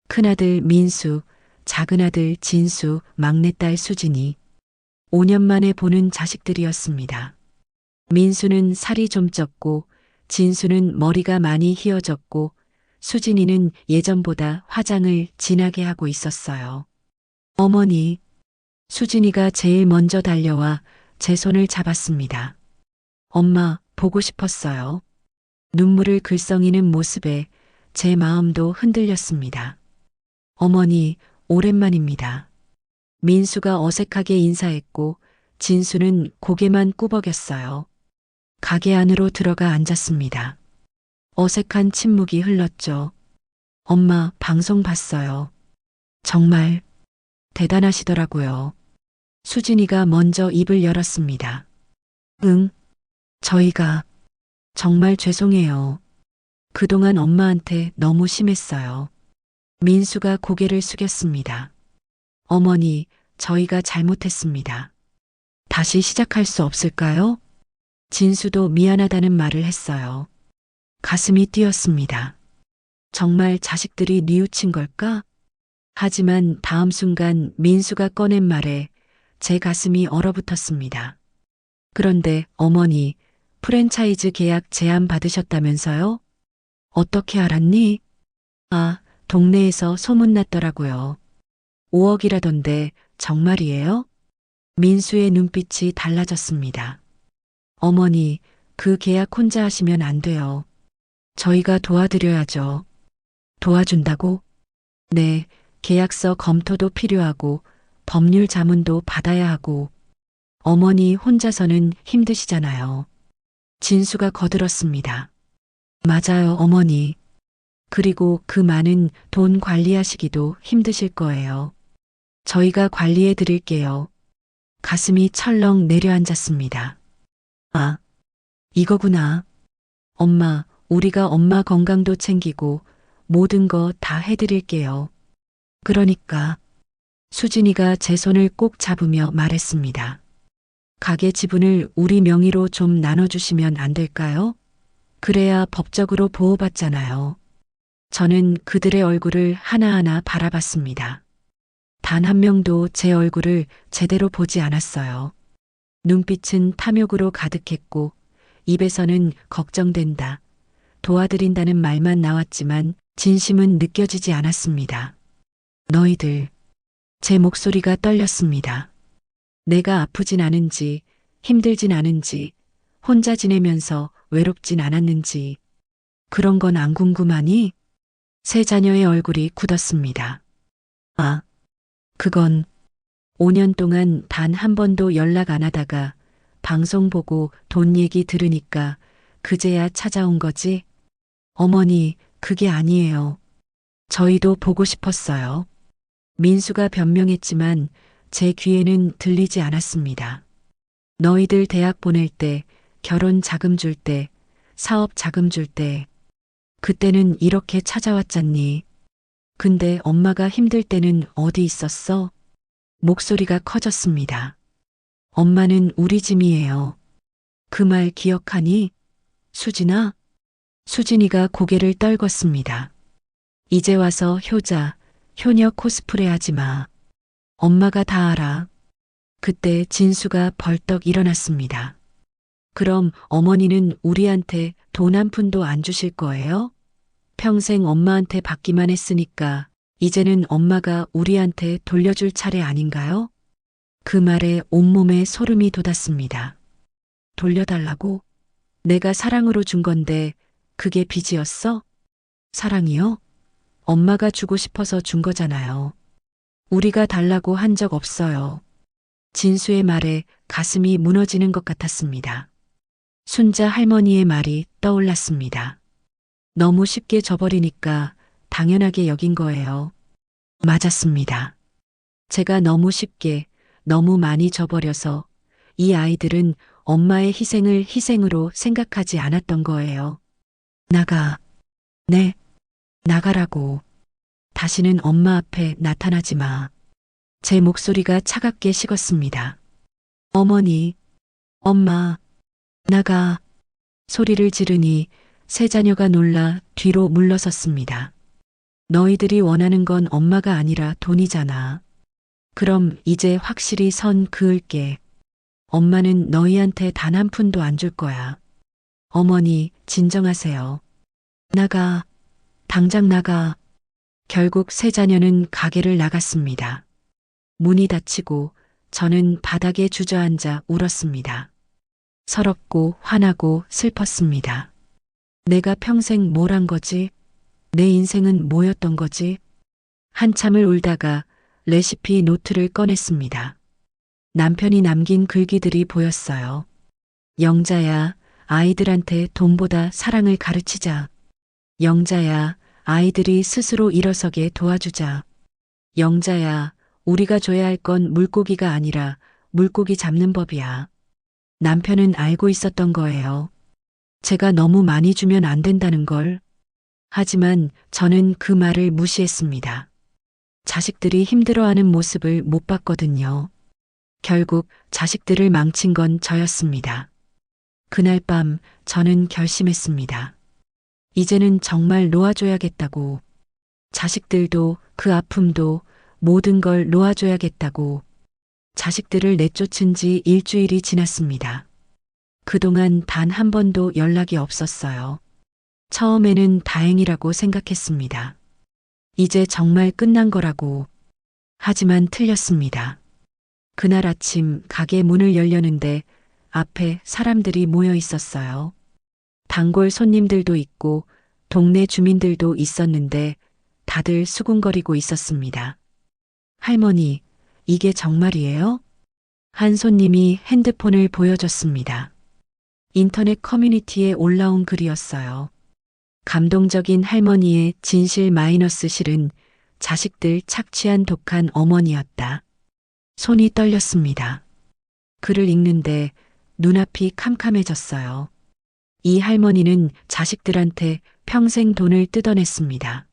큰아들 민수, 작은아들 진수, 막내딸 수진이 5년 만에 보는 자식들이었습니다. 민수는 살이 좀 쪘고 진수는 머리가 많이 휘어졌고 수진이는 예전보다 화장을 진하게 하고 있었어요. 어머니, 수진이가 제일 먼저 달려와 제 손을 잡았습니다. 엄마, 보고 싶었어요. 눈물을 글썽이는 모습에 제 마음도 흔들렸습니다. 어머니, 오랜만입니다. 민수가 어색하게 인사했고 진수는 고개만 꾸벅였어요. 가게 안으로 들어가 앉았습니다. 어색한 침묵이 흘렀죠. 엄마, 방송 봤어요. 정말 대단하시더라고요. 수진이가 먼저 입을 열었습니다. 응, 저희가 정말 죄송해요. 그동안 엄마한테 너무 심했어요. 민수가 고개를 숙였습니다. 어머니, 저희가 잘못했습니다. 다시 시작할 수 없을까요? 진수도 미안하다는 말을 했어요. 가슴이 뛰었습니다. 정말 자식들이 뉘우친 걸까? 하지만 다음 순간 민수가 꺼낸 말에 제 가슴이 얼어붙었습니다. 그런데 어머니, 프랜차이즈 계약 제안 받으셨다면서요? 어떻게 알았니? 아, 동네에서 소문났더라고요. 5억이라던데 정말이에요? 민수의 눈빛이 달라졌습니다. 어머니, 그 계약 혼자 하시면 안 돼요. 저희가 도와드려야죠. 도와준다고? 네, 계약서 검토도 필요하고 법률 자문도 받아야 하고 어머니 혼자서는 힘드시잖아요. 진수가 거들었습니다. 맞아요, 어머니. 그리고 그 많은 돈 관리하시기도 힘드실 거예요. 저희가 관리해 드릴게요. 가슴이 철렁 내려앉았습니다. 아, 이거구나. 엄마, 우리가 엄마 건강도 챙기고 모든 거 다 해드릴게요. 그러니까 수진이가 제 손을 꼭 잡으며 말했습니다. 가게 지분을 우리 명의로 좀 나눠주시면 안 될까요? 그래야 법적으로 보호받잖아요. 저는 그들의 얼굴을 하나하나 바라봤습니다. 단 한 명도 제 얼굴을 제대로 보지 않았어요. 눈빛은 탐욕으로 가득했고 입에서는 걱정된다, 도와드린다는 말만 나왔지만 진심은 느껴지지 않았습니다. 너희들, 제 목소리가 떨렸습니다. 내가 아프진 않은지, 힘들진 않은지, 혼자 지내면서 외롭진 않았는지, 그런 건 안 궁금하니? 세 자녀의 얼굴이 굳었습니다. 아, 그건 5년 동안 단 한 번도 연락 안 하다가 방송 보고 돈 얘기 들으니까 그제야 찾아온 거지? 어머니, 그게 아니에요. 저희도 보고 싶었어요. 민수가 변명했지만 제 귀에는 들리지 않았습니다. 너희들 대학 보낼 때, 결혼 자금 줄 때, 사업 자금 줄 때, 그때는 이렇게 찾아왔잖니. 근데 엄마가 힘들 때는 어디 있었어? 목소리가 커졌습니다. 엄마는 우리 짐이에요. 그 말 기억하니? 수진아? 수진이가 고개를 떨궜습니다. 이제 와서 효자, 효녀 코스프레 하지 마. 엄마가 다 알아. 그때 진수가 벌떡 일어났습니다. 그럼 어머니는 우리한테 돈 한 푼도 안 주실 거예요? 평생 엄마한테 받기만 했으니까 이제는 엄마가 우리한테 돌려줄 차례 아닌가요? 그 말에 온몸에 소름이 돋았습니다. 돌려달라고? 내가 사랑으로 준 건데 그게 빚이었어? 사랑이요? 엄마가 주고 싶어서 준 거잖아요. 우리가 달라고 한 적 없어요. 진수의 말에 가슴이 무너지는 것 같았습니다. 순자 할머니의 말이 떠올랐습니다. 너무 쉽게 져버리니까 당연하게 여긴 거예요. 맞았습니다. 제가 너무 쉽게, 너무 많이 져버려서 이 아이들은 엄마의 희생을 희생으로 생각하지 않았던 거예요. 나가. 네, 나가라고. 다시는 엄마 앞에 나타나지 마. 제 목소리가 차갑게 식었습니다. 어머니, 엄마, 나가. 소리를 지르니 세 자녀가 놀라 뒤로 물러섰습니다. 너희들이 원하는 건 엄마가 아니라 돈이잖아. 그럼 이제 확실히 선 그을게. 엄마는 너희한테 단 한 푼도 안 줄 거야. 어머니, 진정하세요. 나가, 당장 나가. 결국 세 자녀는 가게를 나갔습니다. 문이 닫히고 저는 바닥에 주저앉아 울었습니다. 서럽고 화나고 슬펐습니다. 내가 평생 뭘 한 거지? 내 인생은 뭐였던 거지? 한참을 울다가 레시피 노트를 꺼냈습니다. 남편이 남긴 글귀들이 보였어요. 영자야, 아이들한테 돈보다 사랑을 가르치자. 영자야, 아이들이 스스로 일어서게 도와주자. 영자야, 우리가 줘야 할 건 물고기가 아니라 물고기 잡는 법이야. 남편은 알고 있었던 거예요. 제가 너무 많이 주면 안 된다는 걸. 하지만 저는 그 말을 무시했습니다. 자식들이 힘들어하는 모습을 못 봤거든요. 결국 자식들을 망친 건 저였습니다. 그날 밤 저는 결심했습니다. 이제는 정말 놓아줘야겠다고. 자식들도 그 아픔도 모든 걸 놓아줘야겠다고. 자식들을 내쫓은 지 일주일이 지났습니다. 그동안 단 한 번도 연락이 없었어요. 처음에는 다행이라고 생각했습니다. 이제 정말 끝난 거라고. 하지만 틀렸습니다. 그날 아침 가게 문을 열려는데 앞에 사람들이 모여 있었어요. 단골 손님들도 있고 동네 주민들도 있었는데 다들 수군거리고 있었습니다. 할머니, 이게 정말이에요? 한 손님이 핸드폰을 보여줬습니다. 인터넷 커뮤니티에 올라온 글이었어요. 감동적인 할머니의 진실 마이너스 실은 자식들 착취한 독한 어머니였다. 손이 떨렸습니다. 글을 읽는데 눈앞이 캄캄해졌어요. 이 할머니는 자식들한테 평생 돈을 뜯어냈습니다.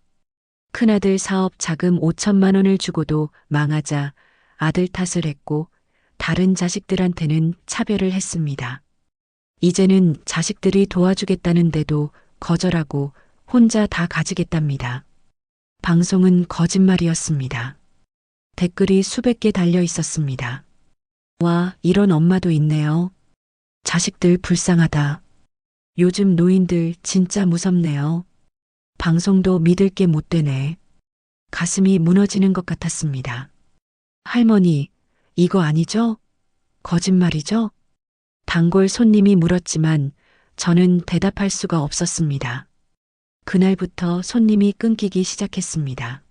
큰아들 사업 자금 5천만 원을 주고도 망하자 아들 탓을 했고 다른 자식들한테는 차별을 했습니다. 이제는 자식들이 도와주겠다는데도 거절하고 혼자 다 가지겠답니다. 방송은 거짓말이었습니다. 댓글이 수백 개 달려 있었습니다. 와, 이런 엄마도 있네요. 자식들 불쌍하다. 요즘 노인들 진짜 무섭네요. 방송도 믿을 게 못 되네. 가슴이 무너지는 것 같았습니다. 할머니, 이거 아니죠? 거짓말이죠? 단골 손님이 물었지만 저는 대답할 수가 없었습니다. 그날부터 손님이 끊기기 시작했습니다.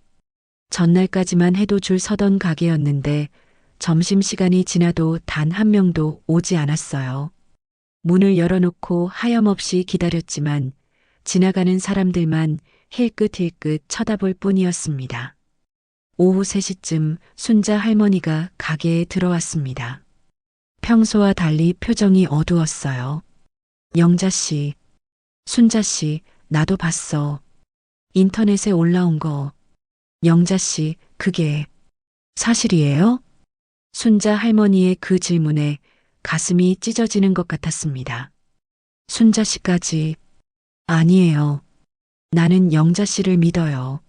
전날까지만 해도 줄 서던 가게였는데 점심시간이 지나도 단 한 명도 오지 않았어요. 문을 열어놓고 하염없이 기다렸지만 지나가는 사람들만 힐끗힐끗 쳐다볼 뿐이었습니다. 오후 3시쯤 순자 할머니가 가게에 들어왔습니다. 평소와 달리 표정이 어두웠어요. 영자씨, 순자씨, 나도 봤어. 인터넷에 올라온 거. 영자씨, 그게 사실이에요? 순자 할머니의 그 질문에 가슴이 찢어지는 것 같았습니다. 순자씨까지. 아니에요. 나는 영자씨를 믿어요.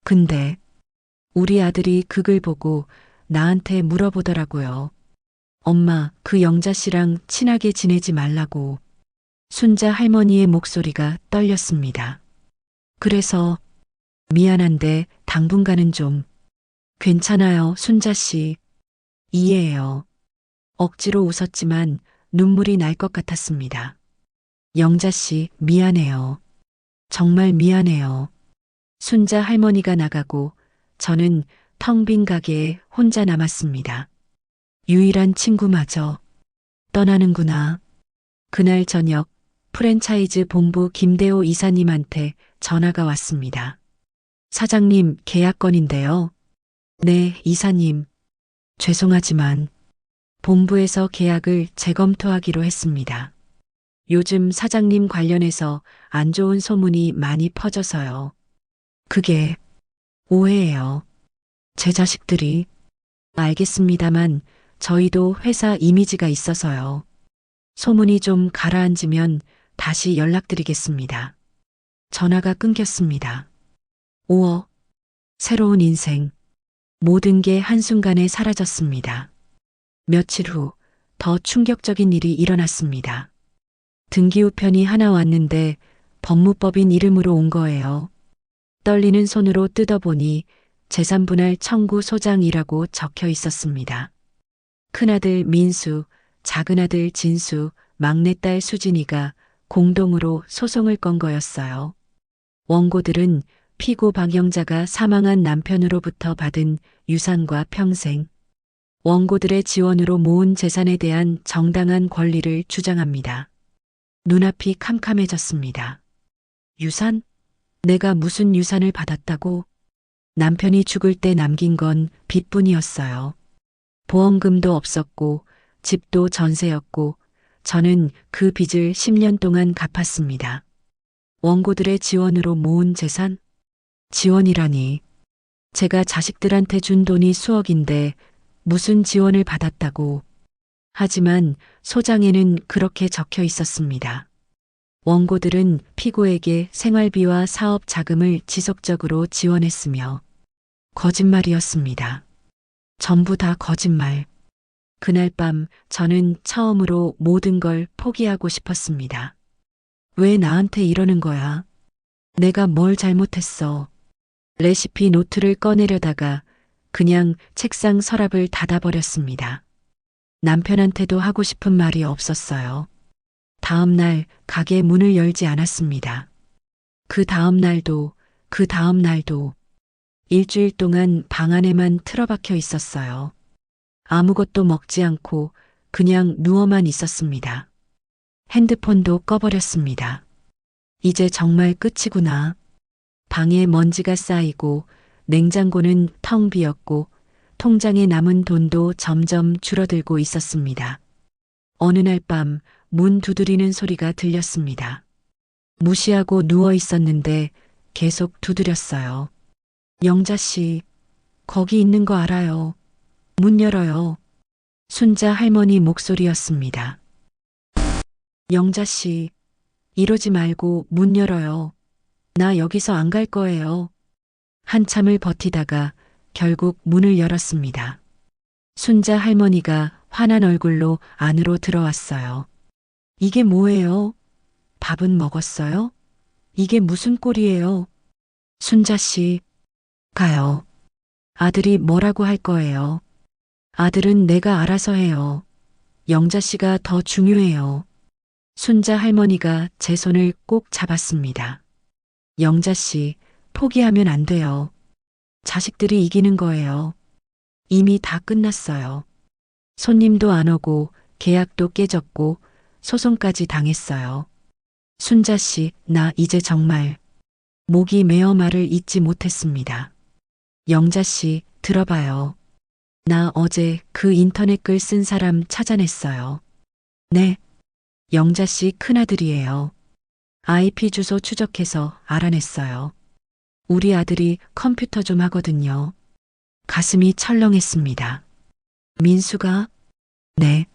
근데 우리 아들이 그 글 보고 나한테 물어보더라고요. 엄마, 그 영자씨랑 친하게 지내지 말라고. 순자 할머니의 목소리가 떨렸습니다. 그래서 미안한데 당분간은 좀. 괜찮아요, 순자씨. 이해해요. 억지로 웃었지만 눈물이 날 것 같았습니다. 영자씨, 미안해요. 정말 미안해요. 순자 할머니가 나가고 저는 텅 빈 가게에 혼자 남았습니다. 유일한 친구마저 떠나는구나. 그날 저녁 프랜차이즈 본부 김대호 이사님한테 전화가 왔습니다. 사장님, 계약 건인데요. 네, 이사님. 죄송하지만 본부에서 계약을 재검토하기로 했습니다. 요즘 사장님 관련해서 안 좋은 소문이 많이 퍼져서요. 그게 오해예요. 제 자식들이. 알겠습니다만 저희도 회사 이미지가 있어서요. 소문이 좀 가라앉으면 다시 연락드리겠습니다. 전화가 끊겼습니다. 5억. 새로운 인생. 모든 게 한순간에 사라졌습니다. 며칠 후 더 충격적인 일이 일어났습니다. 등기우편이 하나 왔는데 법무법인 이름으로 온 거예요. 떨리는 손으로 뜯어보니 재산분할 청구 소장이라고 적혀 있었습니다. 큰아들 민수, 작은아들 진수, 막내딸 수진이가 공동으로 소송을 건 거였어요. 원고들은 피고 박영자가 사망한 남편으로부터 받은 유산과 평생, 원고들의 지원으로 모은 재산에 대한 정당한 권리를 주장합니다. 눈앞이 캄캄해졌습니다. 유산? 내가 무슨 유산을 받았다고? 남편이 죽을 때 남긴 건 빚뿐이었어요. 보험금도 없었고 집도 전세였고 저는 그 빚을 10년 동안 갚았습니다. 원고들의 지원으로 모은 재산? 지원이라니. 제가 자식들한테 준 돈이 수억인데 무슨 지원을 받았다고. 하지만 소장에는 그렇게 적혀 있었습니다. 원고들은 피고에게 생활비와 사업 자금을 지속적으로 지원했으며 거짓말이었습니다. 전부 다 거짓말. 그날 밤 저는 처음으로 모든 걸 포기하고 싶었습니다. 왜 나한테 이러는 거야? 내가 뭘 잘못했어? 레시피 노트를 꺼내려다가 그냥 책상 서랍을 닫아버렸습니다. 남편한테도 하고 싶은 말이 없었어요. 다음 날 가게 문을 열지 않았습니다. 그 다음 날도, 그 다음 날도 일주일 동안 방 안에만 틀어박혀 있었어요. 아무것도 먹지 않고 그냥 누워만 있었습니다. 핸드폰도 꺼버렸습니다. 이제 정말 끝이구나. 방에 먼지가 쌓이고 냉장고는 텅 비었고 통장에 남은 돈도 점점 줄어들고 있었습니다. 어느 날 밤 문 두드리는 소리가 들렸습니다. 무시하고 누워 있었는데 계속 두드렸어요. 영자 씨, 거기 있는 거 알아요. 문 열어요. 순자 할머니 목소리였습니다. 영자 씨, 이러지 말고 문 열어요. 나 여기서 안 갈 거예요. 한참을 버티다가 결국 문을 열었습니다. 순자 할머니가 화난 얼굴로 안으로 들어왔어요. 이게 뭐예요? 밥은 먹었어요? 이게 무슨 꼴이에요? 순자 씨, 가요. 아들이 뭐라고 할 거예요. 아들은 내가 알아서 해요. 영자 씨가 더 중요해요. 순자 할머니가 제 손을 꼭 잡았습니다. 영자 씨, 포기하면 안 돼요. 자식들이 이기는 거예요. 이미 다 끝났어요. 손님도 안 오고 계약도 깨졌고 소송까지 당했어요. 순자 씨, 나 이제 정말 목이 메어 말을 잇지 못했습니다. 영자 씨, 들어봐요. 나 어제 그 인터넷 글 쓴 사람 찾아냈어요. 네. 영자 씨 큰아들이에요. IP 주소 추적해서 알아냈어요. 우리 아들이 컴퓨터 좀 하거든요. 가슴이 철렁했습니다. 민수가? 네.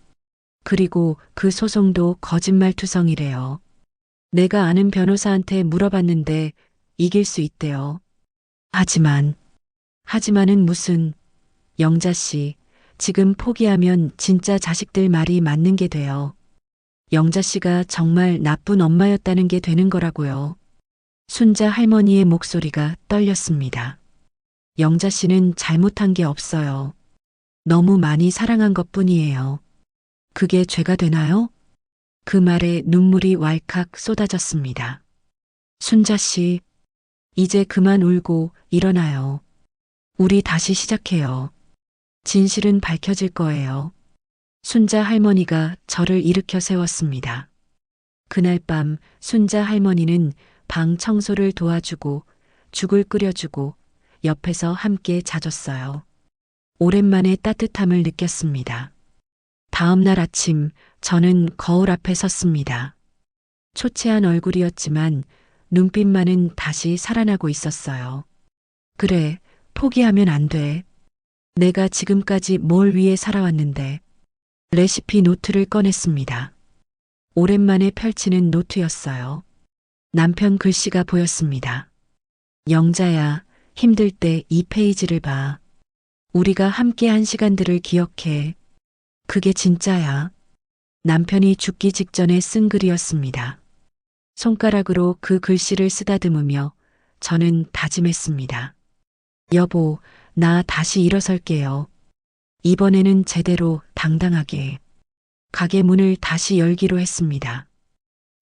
그리고 그 소송도 거짓말투성이래요. 내가 아는 변호사한테 물어봤는데 이길 수 있대요. 하지만은 무슨, 영자 씨, 지금 포기하면 진짜 자식들 말이 맞는 게 돼요. 영자 씨가 정말 나쁜 엄마였다는 게 되는 거라고요. 순자 할머니의 목소리가 떨렸습니다. 영자 씨는 잘못한 게 없어요. 너무 많이 사랑한 것 뿐이에요. 그게 죄가 되나요? 그 말에 눈물이 왈칵 쏟아졌습니다. 순자 씨, 이제 그만 울고 일어나요. 우리 다시 시작해요. 진실은 밝혀질 거예요. 순자 할머니가 저를 일으켜 세웠습니다. 그날 밤 순자 할머니는 방 청소를 도와주고 죽을 끓여주고 옆에서 함께 자줬어요. 오랜만에 따뜻함을 느꼈습니다. 다음 날 아침 저는 거울 앞에 섰습니다. 초췌한 얼굴이었지만 눈빛만은 다시 살아나고 있었어요. 그래, 포기하면 안 돼. 내가 지금까지 뭘 위해 살아왔는데. 레시피 노트를 꺼냈습니다. 오랜만에 펼치는 노트였어요. 남편 글씨가 보였습니다. 영자야, 힘들 때 이 페이지를 봐. 우리가 함께한 시간들을 기억해. 그게 진짜야. 남편이 죽기 직전에 쓴 글이었습니다. 손가락으로 그 글씨를 쓰다듬으며 저는 다짐했습니다. 여보, 나 다시 일어설게요. 이번에는 제대로 당당하게. 가게 문을 다시 열기로 했습니다.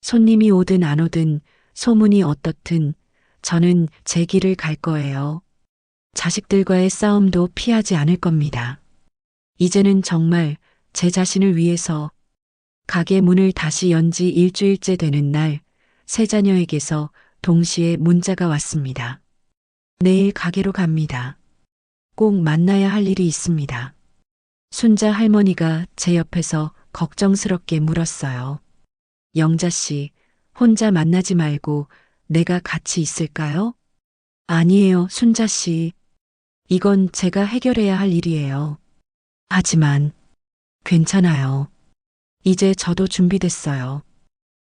손님이 오든 안 오든 소문이 어떻든 저는 제 길을 갈 거예요. 자식들과의 싸움도 피하지 않을 겁니다. 이제는 정말 제 자신을 위해서. 가게 문을 다시 연 지 일주일째 되는 날, 세 자녀에게서 동시에 문자가 왔습니다. 내일 가게로 갑니다. 꼭 만나야 할 일이 있습니다. 순자 할머니가 제 옆에서 걱정스럽게 물었어요. 영자 씨, 혼자 만나지 말고 내가 같이 있을까요? 아니에요, 순자 씨. 이건 제가 해결해야 할 일이에요. 하지만 괜찮아요. 이제 저도 준비됐어요.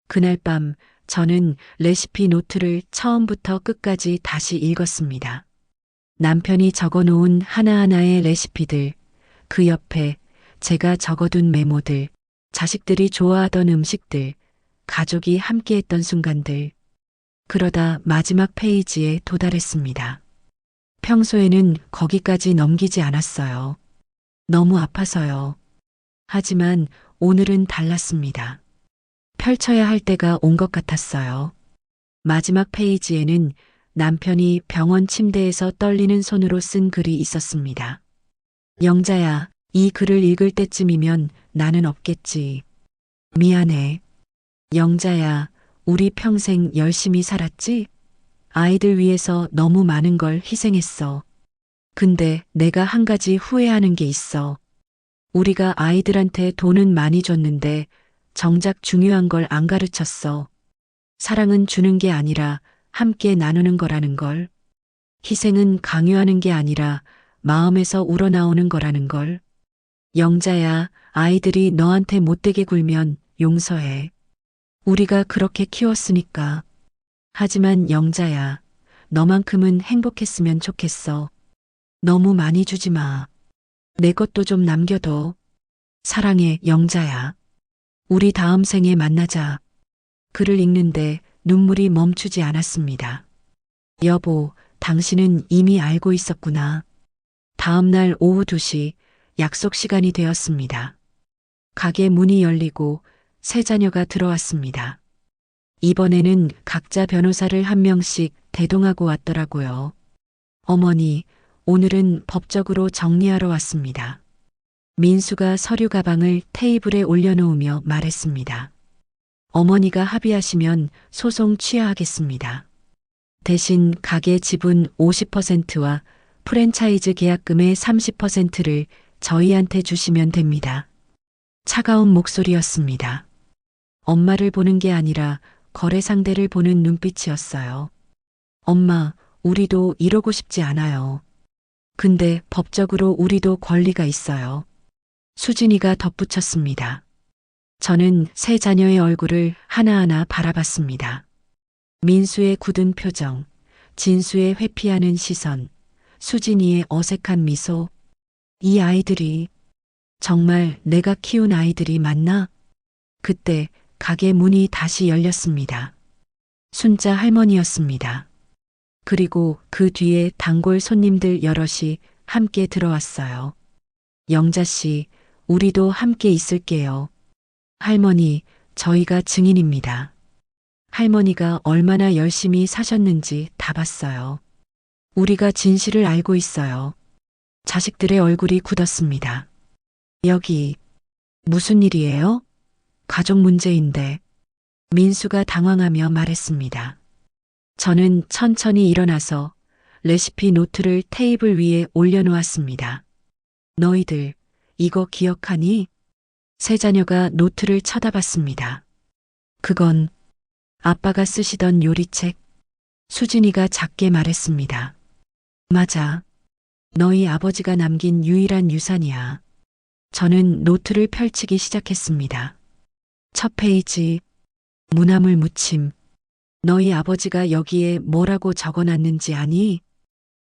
그날 밤 저는 레시피 노트를 처음부터 끝까지 다시 읽었습니다. 남편이 적어 놓은 하나하나의 레시피들, 그 옆에 제가 적어둔 메모들, 자식들이 좋아하던 음식들, 가족이 함께했던 순간들. 그러다 마지막 페이지에 도달했습니다. 평소에는 거기까지 넘기지 않았어요. 너무 아파서요. 하지만 오늘은 달랐습니다. 펼쳐야 할 때가 온 것 같았어요. 마지막 페이지에는 남편이 병원 침대에서 떨리는 손으로 쓴 글이 있었습니다. 영자야, 이 글을 읽을 때쯤이면 나는 없겠지. 미안해. 영자야, 우리 평생 열심히 살았지? 아이들 위해서 너무 많은 걸 희생했어. 근데 내가 한 가지 후회하는 게 있어. 우리가 아이들한테 돈은 많이 줬는데 정작 중요한 걸 안 가르쳤어. 사랑은 주는 게 아니라 함께 나누는 거라는 걸. 희생은 강요하는 게 아니라 마음에서 우러나오는 거라는 걸. 영자야, 아이들이 너한테 못되게 굴면 용서해. 우리가 그렇게 키웠으니까. 하지만 영자야, 너만큼은 행복했으면 좋겠어. 너무 많이 주지 마. 내 것도 좀 남겨둬. 사랑해, 영자야. 우리 다음 생에 만나자. 글을 읽는데 눈물이 멈추지 않았습니다. 여보, 당신은 이미 알고 있었구나. 다음 날 오후 2시 약속 시간이 되었습니다. 가게 문이 열리고 세 자녀가 들어왔습니다. 이번에는 각자 변호사를 한 명씩 대동하고 왔더라고요. 어머니, 오늘은 법적으로 정리하러 왔습니다. 민수가 서류 가방을 테이블에 올려놓으며 말했습니다. 어머니가 합의하시면 소송 취하하겠습니다. 대신 가게 지분 50%와 프랜차이즈 계약금의 30%를 저희한테 주시면 됩니다. 차가운 목소리였습니다. 엄마를 보는 게 아니라 거래 상대를 보는 눈빛이었어요. 엄마, 우리도 이러고 싶지 않아요. 근데 법적으로 우리도 권리가 있어요. 수진이가 덧붙였습니다. 저는 세 자녀의 얼굴을 하나하나 바라봤습니다. 민수의 굳은 표정, 진수의 회피하는 시선, 수진이의 어색한 미소. 이 아이들이 정말 내가 키운 아이들이 맞나? 그때 가게 문이 다시 열렸습니다. 순자 할머니였습니다. 그리고 그 뒤에 단골 손님들 여럿이 함께 들어왔어요. 영자 씨, 우리도 함께 있을게요. 할머니, 저희가 증인입니다. 할머니가 얼마나 열심히 사셨는지 다 봤어요. 우리가 진실을 알고 있어요. 자식들의 얼굴이 굳었습니다. 여기, 무슨 일이에요? 가족 문제인데. 민수가 당황하며 말했습니다. 저는 천천히 일어나서 레시피 노트를 테이블 위에 올려놓았습니다. 너희들, 이거 기억하니? 세 자녀가 노트를 쳐다봤습니다. 그건 아빠가 쓰시던 요리책. 수진이가 작게 말했습니다. 맞아. 너희 아버지가 남긴 유일한 유산이야. 저는 노트를 펼치기 시작했습니다. 첫 페이지, 무나물 무침. 너희 아버지가 여기에 뭐라고 적어놨는지 아니?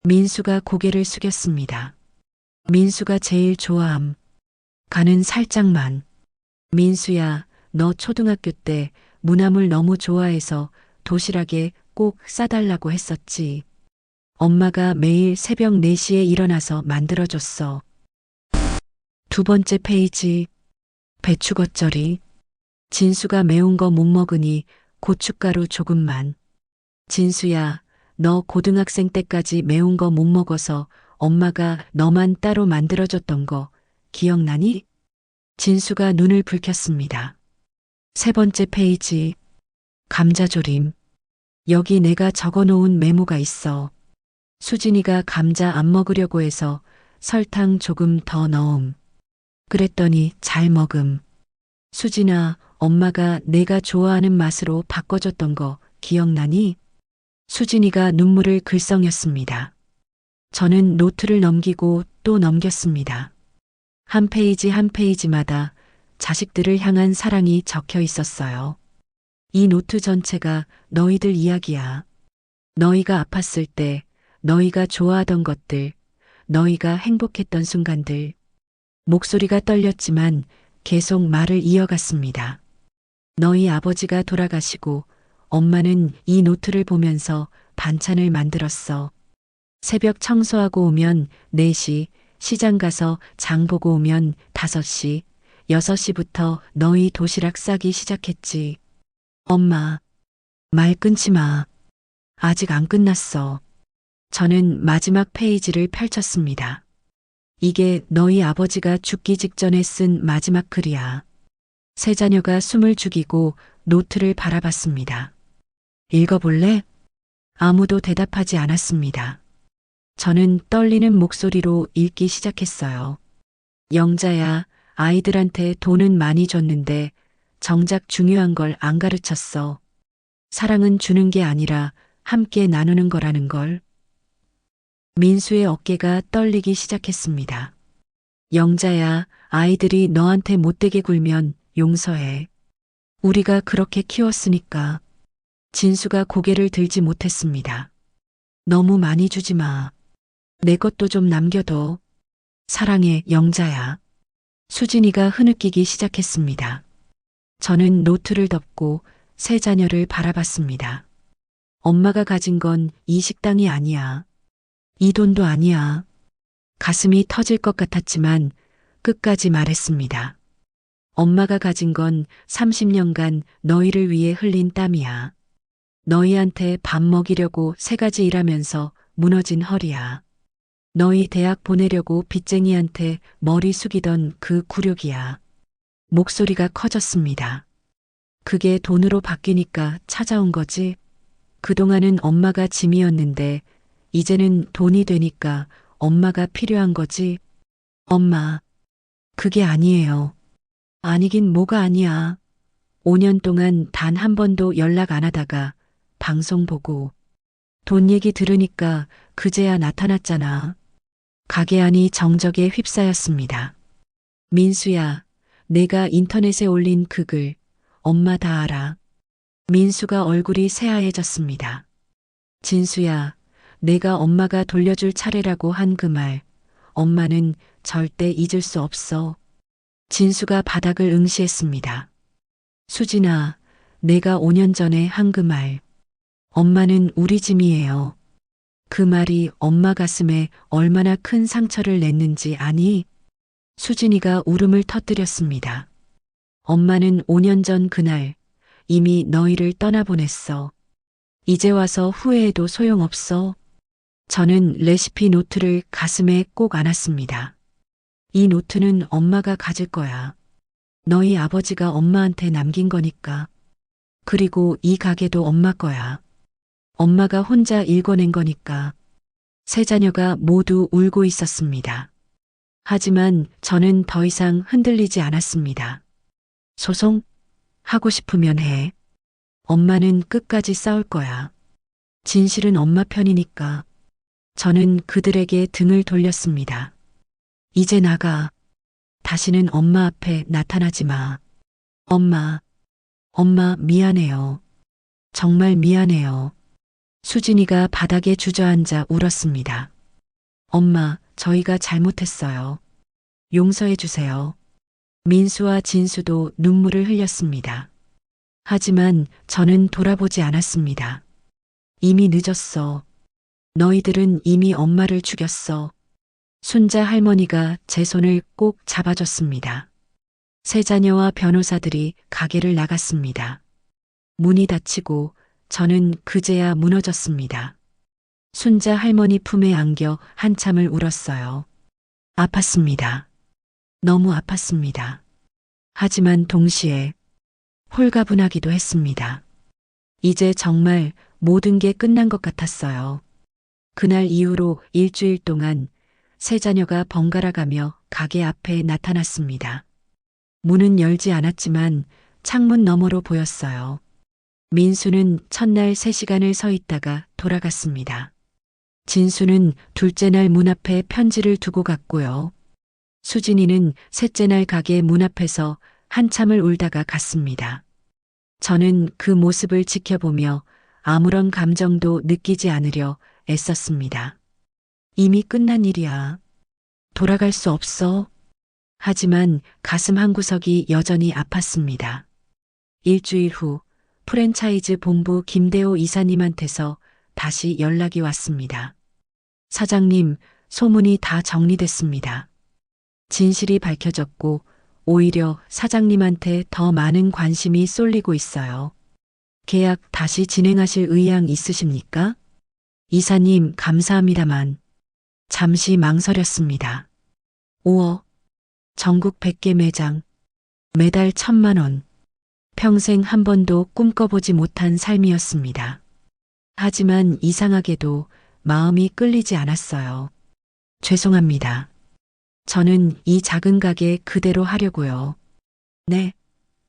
민수가 고개를 숙였습니다. 민수가 제일 좋아함. 가는 살짝만. 민수야, 너 초등학교 때 문화물 너무 좋아해서 도시락에 꼭 싸달라고 했었지. 엄마가 매일 새벽 4시에 일어나서 만들어줬어. 두 번째 페이지. 배추 겉절이. 진수가 매운 거 못 먹으니 고춧가루 조금만. 진수야, 너 고등학생 때까지 매운 거 못 먹어서 엄마가 너만 따로 만들어줬던 거 기억나니? 진수가 눈을 붉혔습니다. 세 번째 페이지. 감자조림. 여기 내가 적어놓은 메모가 있어. 수진이가 감자 안 먹으려고 해서 설탕 조금 더 넣음. 그랬더니 잘 먹음. 수진아, 엄마가 내가 좋아하는 맛으로 바꿔줬던 거 기억나니? 수진이가 눈물을 글썽였습니다. 저는 노트를 넘기고 또 넘겼습니다. 한 페이지 한 페이지마다 자식들을 향한 사랑이 적혀 있었어요. 이 노트 전체가 너희들 이야기야. 너희가 아팠을 때, 너희가 좋아하던 것들, 너희가 행복했던 순간들. 목소리가 떨렸지만 계속 말을 이어갔습니다. 너희 아버지가 돌아가시고 엄마는 이 노트를 보면서 반찬을 만들었어. 새벽 청소하고 오면 4시, 시장 가서 장 보고 오면 5시, 6시부터 너희 도시락 싸기 시작했지. 엄마, 말 끊지 마. 아직 안 끝났어. 저는 마지막 페이지를 펼쳤습니다. 이게 너희 아버지가 죽기 직전에 쓴 마지막 글이야. 세 자녀가 숨을 죽이고 노트를 바라봤습니다. 읽어볼래? 아무도 대답하지 않았습니다. 저는 떨리는 목소리로 읽기 시작했어요. 영자야, 아이들한테 돈은 많이 줬는데 정작 중요한 걸 안 가르쳤어. 사랑은 주는 게 아니라 함께 나누는 거라는 걸. 민수의 어깨가 떨리기 시작했습니다. 영자야, 아이들이 너한테 못되게 굴면 용서해. 우리가 그렇게 키웠으니까. 진수가 고개를 들지 못했습니다. 너무 많이 주지 마. 내 것도 좀 남겨둬. 사랑해, 영자야. 수진이가 흐느끼기 시작했습니다. 저는 노트를 덮고 세 자녀를 바라봤습니다. 엄마가 가진 건 이 식당이 아니야. 이 돈도 아니야. 가슴이 터질 것 같았지만 끝까지 말했습니다. 엄마가 가진 건 30년간 너희를 위해 흘린 땀이야. 너희한테 밥 먹이려고 3가지 일하면서 무너진 허리야. 너희 대학 보내려고 빚쟁이한테 머리 숙이던 그 굴욕이야. 목소리가 커졌습니다. 그게 돈으로 바뀌니까 찾아온 거지. 그동안은 엄마가 짐이었는데 이제는 돈이 되니까 엄마가 필요한 거지. 엄마, 그게 아니에요. 아니긴 뭐가 아니야. 5년 동안 단 한 번도 연락 안 하다가 방송 보고 돈 얘기 들으니까 그제야 나타났잖아. 가게 안이 정적에 휩싸였습니다. 민수야, 내가 인터넷에 올린 그 글, 엄마 다 알아. 민수가 얼굴이 새하얘졌습니다. 진수야, 내가 엄마가 돌려줄 차례라고 한 그 말, 엄마는 절대 잊을 수 없어. 진수가 바닥을 응시했습니다. 수진아, 내가 5년 전에 한 그 말, 엄마는 우리 짐이에요. 그 말이 엄마 가슴에 얼마나 큰 상처를 냈는지 아니? 수진이가 울음을 터뜨렸습니다. 엄마는 5년 전 그날 이미 너희를 떠나보냈어. 이제 와서 후회해도 소용없어. 저는 레시피 노트를 가슴에 꼭 안았습니다. 이 노트는 엄마가 가질 거야. 너희 아버지가 엄마한테 남긴 거니까. 그리고 이 가게도 엄마 거야. 엄마가 혼자 읽어낸 거니까. 세 자녀가 모두 울고 있었습니다. 하지만 저는 더 이상 흔들리지 않았습니다. 소송? 하고 싶으면 해. 엄마는 끝까지 싸울 거야. 진실은 엄마 편이니까. 저는 그들에게 등을 돌렸습니다. 이제 나가. 다시는 엄마 앞에 나타나지 마. 엄마 미안해요. 정말 미안해요. 수진이가 바닥에 주저앉아 울었습니다. 엄마, 저희가 잘못했어요. 용서해 주세요. 민수와 진수도 눈물을 흘렸습니다. 하지만 저는 돌아보지 않았습니다. 이미 늦었어. 너희들은 이미 엄마를 죽였어. 순자 할머니가 제 손을 꼭 잡아줬습니다. 세 자녀와 변호사들이 가게를 나갔습니다. 문이 닫히고 저는 그제야 무너졌습니다. 순자 할머니 품에 안겨 한참을 울었어요. 아팠습니다. 너무 아팠습니다. 하지만 동시에 홀가분하기도 했습니다. 이제 정말 모든 게 끝난 것 같았어요. 그날 이후로 일주일 동안 세 자녀가 번갈아가며 가게 앞에 나타났습니다. 문은 열지 않았지만 창문 너머로 보였어요. 민수는 첫날 3시간을 서 있다가 돌아갔습니다. 진수는 둘째 날 문 앞에 편지를 두고 갔고요. 수진이는 셋째 날 가게 문 앞에서 한참을 울다가 갔습니다. 저는 그 모습을 지켜보며 아무런 감정도 느끼지 않으려 애썼습니다. 이미 끝난 일이야. 돌아갈 수 없어. 하지만 가슴 한구석이 여전히 아팠습니다. 일주일 후 프랜차이즈 본부 김대호 이사님한테서 다시 연락이 왔습니다. 사장님, 소문이 다 정리됐습니다. 진실이 밝혀졌고 오히려 사장님한테 더 많은 관심이 쏠리고 있어요. 계약 다시 진행하실 의향 있으십니까? 이사님, 감사합니다만 잠시 망설였습니다. 5억, 전국 100개 매장, 매달 1,000만 원. 평생 한 번도 꿈꿔보지 못한 삶이었습니다. 하지만 이상하게도 마음이 끌리지 않았어요. 죄송합니다. 저는 이 작은 가게 그대로 하려고요. 네,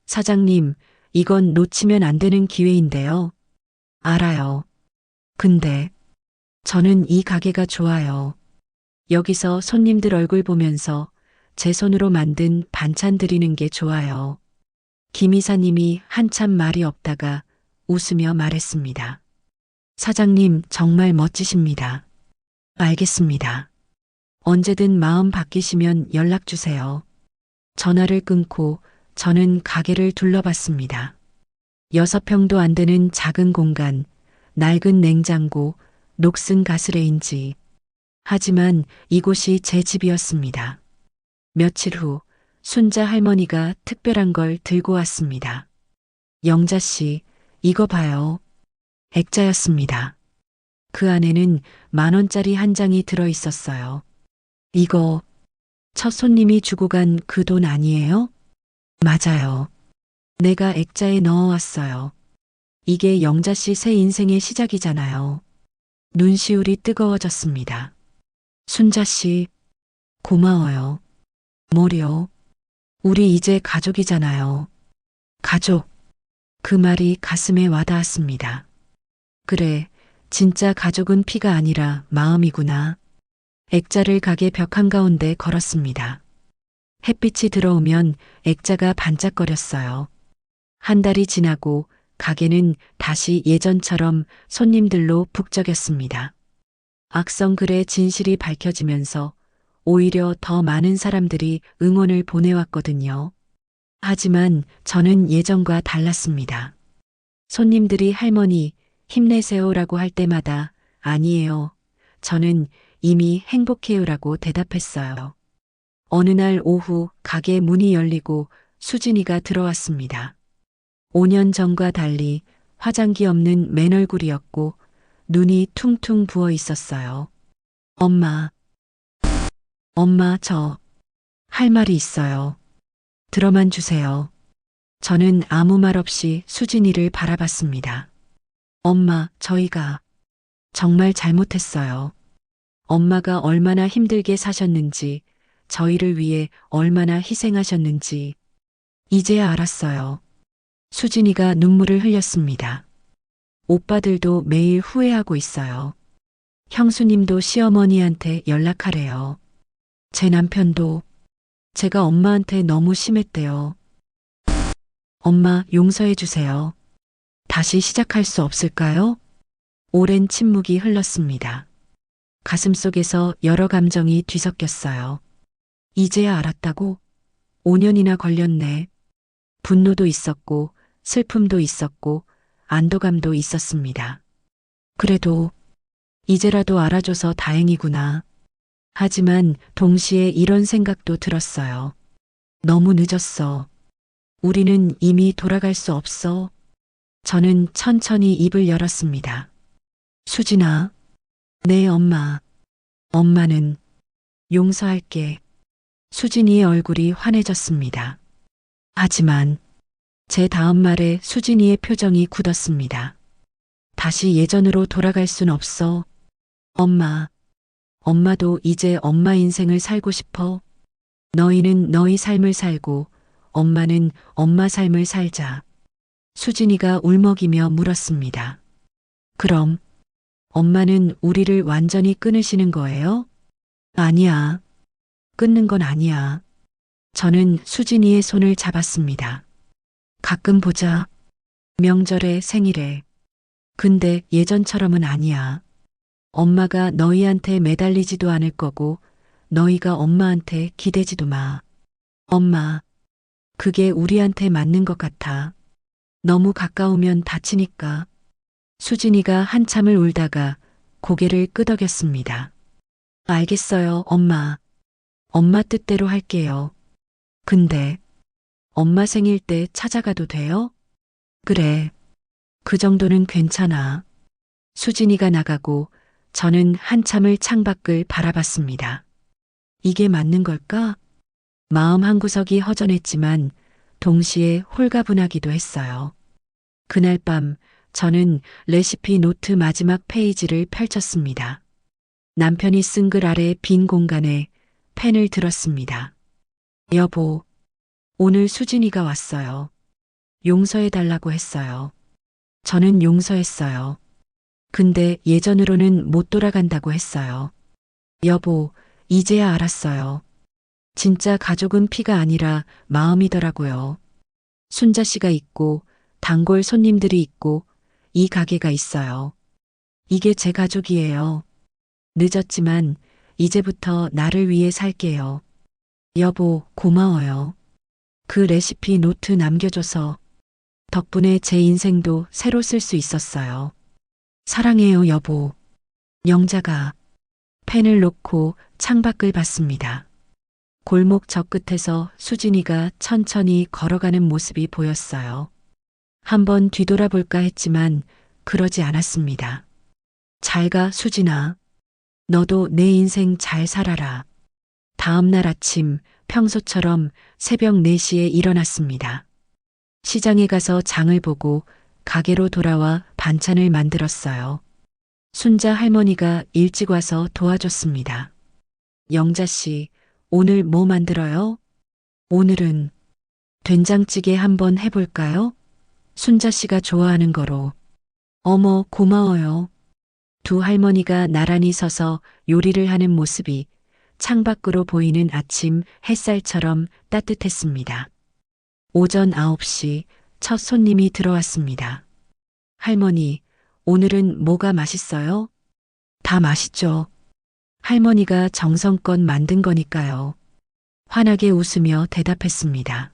사장님, 이건 놓치면 안 되는 기회인데요. 알아요. 근데 저는 이 가게가 좋아요. 여기서 손님들 얼굴 보면서 제 손으로 만든 반찬 드리는 게 좋아요. 김 이사님이 한참 말이 없다가 웃으며 말했습니다. 사장님, 정말 멋지십니다. 알겠습니다. 언제든 마음 바뀌시면 연락 주세요. 전화를 끊고 저는 가게를 둘러봤습니다. 6평도 안 되는 작은 공간, 낡은 냉장고, 녹슨 가스레인지. 하지만 이곳이 제 집이었습니다. 며칠 후 순자 할머니가 특별한 걸 들고 왔습니다. 영자 씨, 이거 봐요. 액자였습니다. 그 안에는 10,000원짜리 한 장이 들어 있었어요. 이거 첫 손님이 주고 간 그 돈 아니에요? 맞아요. 내가 액자에 넣어왔어요. 이게 영자 씨 새 인생의 시작이잖아요. 눈시울이 뜨거워졌습니다. 순자 씨, 고마워요. 뭐려? 우리 이제 가족이잖아요. 가족. 그 말이 가슴에 와닿았습니다. 그래, 진짜 가족은 피가 아니라 마음이구나. 액자를 가게 벽 한가운데 걸었습니다. 햇빛이 들어오면 액자가 반짝거렸어요. 한 달이 지나고 가게는 다시 예전처럼 손님들로 북적였습니다. 악성글의 진실이 밝혀지면서 오히려 더 많은 사람들이 응원을 보내왔거든요. 하지만 저는 예전과 달랐습니다. 손님들이 할머니, 힘내세요라고 할 때마다 아니에요. 저는 이미 행복해요라고 대답했어요. 어느 날 오후 가게 문이 열리고 수진이가 들어왔습니다. 5년 전과 달리 화장기 없는 맨 얼굴이었고 눈이 퉁퉁 부어 있었어요. 엄마, 저 할 말이 있어요. 들어만 주세요. 저는 아무 말 없이 수진이를 바라봤습니다. 엄마, 저희가 정말 잘못했어요. 엄마가 얼마나 힘들게 사셨는지, 저희를 위해 얼마나 희생하셨는지, 이제야 알았어요. 수진이가 눈물을 흘렸습니다. 오빠들도 매일 후회하고 있어요. 형수님도 시어머니한테 연락하래요. 제 남편도 제가 엄마한테 너무 심했대요. 엄마, 용서해 주세요. 다시 시작할 수 없을까요? 오랜 침묵이 흘렀습니다. 가슴속에서 여러 감정이 뒤섞였어요. 이제야 알았다고? 5년이나 걸렸네. 분노도 있었고, 슬픔도 있었고, 안도감도 있었습니다. 그래도, 이제라도 알아줘서 다행이구나. 하지만 동시에 이런 생각도 들었어요. 너무 늦었어. 우리는 이미 돌아갈 수 없어. 저는 천천히 입을 열었습니다. 수진아, 내 엄마. 엄마는 용서할게. 수진이의 얼굴이 환해졌습니다. 하지만 제 다음 말에 수진이의 표정이 굳었습니다. 다시 예전으로 돌아갈 순 없어. 엄마, 엄마도 이제 엄마 인생을 살고 싶어. 너희는 너희 삶을 살고 엄마는 엄마 삶을 살자. 수진이가 울먹이며 물었습니다. 그럼 엄마는 우리를 완전히 끊으시는 거예요? 아니야. 끊는 건 아니야. 저는 수진이의 손을 잡았습니다. 가끔 보자. 명절에 생일에. 근데 예전처럼은 아니야. 엄마가 너희한테 매달리지도 않을 거고 너희가 엄마한테 기대지도 마. 엄마, 그게 우리한테 맞는 것 같아. 너무 가까우면 다치니까. 수진이가 한참을 울다가 고개를 끄덕였습니다. 알겠어요, 엄마. 엄마 뜻대로 할게요. 근데 엄마 생일 때 찾아가도 돼요? 그래. 그 정도는 괜찮아. 수진이가 나가고 저는 한참을 창밖을 바라봤습니다. 이게 맞는 걸까? 마음 한구석이 허전했지만 동시에 홀가분하기도 했어요. 그날 밤 저는 레시피 노트 마지막 페이지를 펼쳤습니다. 남편이 쓴 글 아래 빈 공간에 펜을 들었습니다. 여보, 오늘 수진이가 왔어요. 용서해달라고 했어요. 저는 용서했어요. 근데 예전으로는 못 돌아간다고 했어요. 여보, 이제야 알았어요. 진짜 가족은 피가 아니라 마음이더라고요. 순자 씨가 있고 단골 손님들이 있고 이 가게가 있어요. 이게 제 가족이에요. 늦었지만 이제부터 나를 위해 살게요. 여보, 고마워요. 그 레시피 노트 남겨줘서 덕분에 제 인생도 새로 쓸 수 있었어요. 사랑해요, 여보. 영자가 펜을 놓고 창밖을 봤습니다. 골목 저 끝에서 수진이가 천천히 걸어가는 모습이 보였어요. 한번 뒤돌아볼까 했지만 그러지 않았습니다. 잘 가, 수진아. 너도 내 인생 잘 살아라. 다음 날 아침 평소처럼 새벽 4시에 일어났습니다. 시장에 가서 장을 보고 가게로 돌아와 반찬을 만들었어요. 순자 할머니가 일찍 와서 도와줬습니다. 영자 씨, 오늘 뭐 만들어요? 오늘은 된장찌개 한번 해볼까요? 순자 씨가 좋아하는 거로. 어머, 고마워요. 두 할머니가 나란히 서서 요리를 하는 모습이 창밖으로 보이는 아침 햇살처럼 따뜻했습니다. 오전 9시 첫 손님이 들어왔습니다. 할머니, 오늘은 뭐가 맛있어요? 다 맛있죠. 할머니가 정성껏 만든 거니까요. 환하게 웃으며 대답했습니다.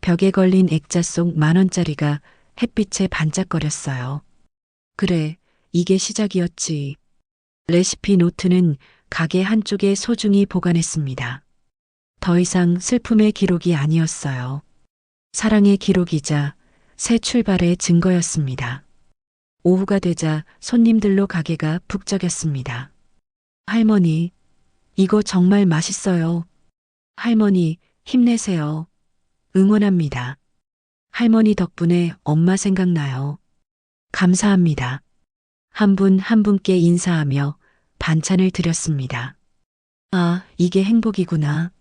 벽에 걸린 액자 속 10,000원짜리가 햇빛에 반짝거렸어요. 그래, 이게 시작이었지. 레시피 노트는 가게 한쪽에 소중히 보관했습니다. 더 이상 슬픔의 기록이 아니었어요. 사랑의 기록이자 새 출발의 증거였습니다. 오후가 되자 손님들로 가게가 북적였습니다. 할머니, 이거 정말 맛있어요. 할머니, 힘내세요. 응원합니다. 할머니 덕분에 엄마 생각나요. 감사합니다. 한 분 한 분께 인사하며 반찬을 드렸습니다. 아, 이게 행복이구나.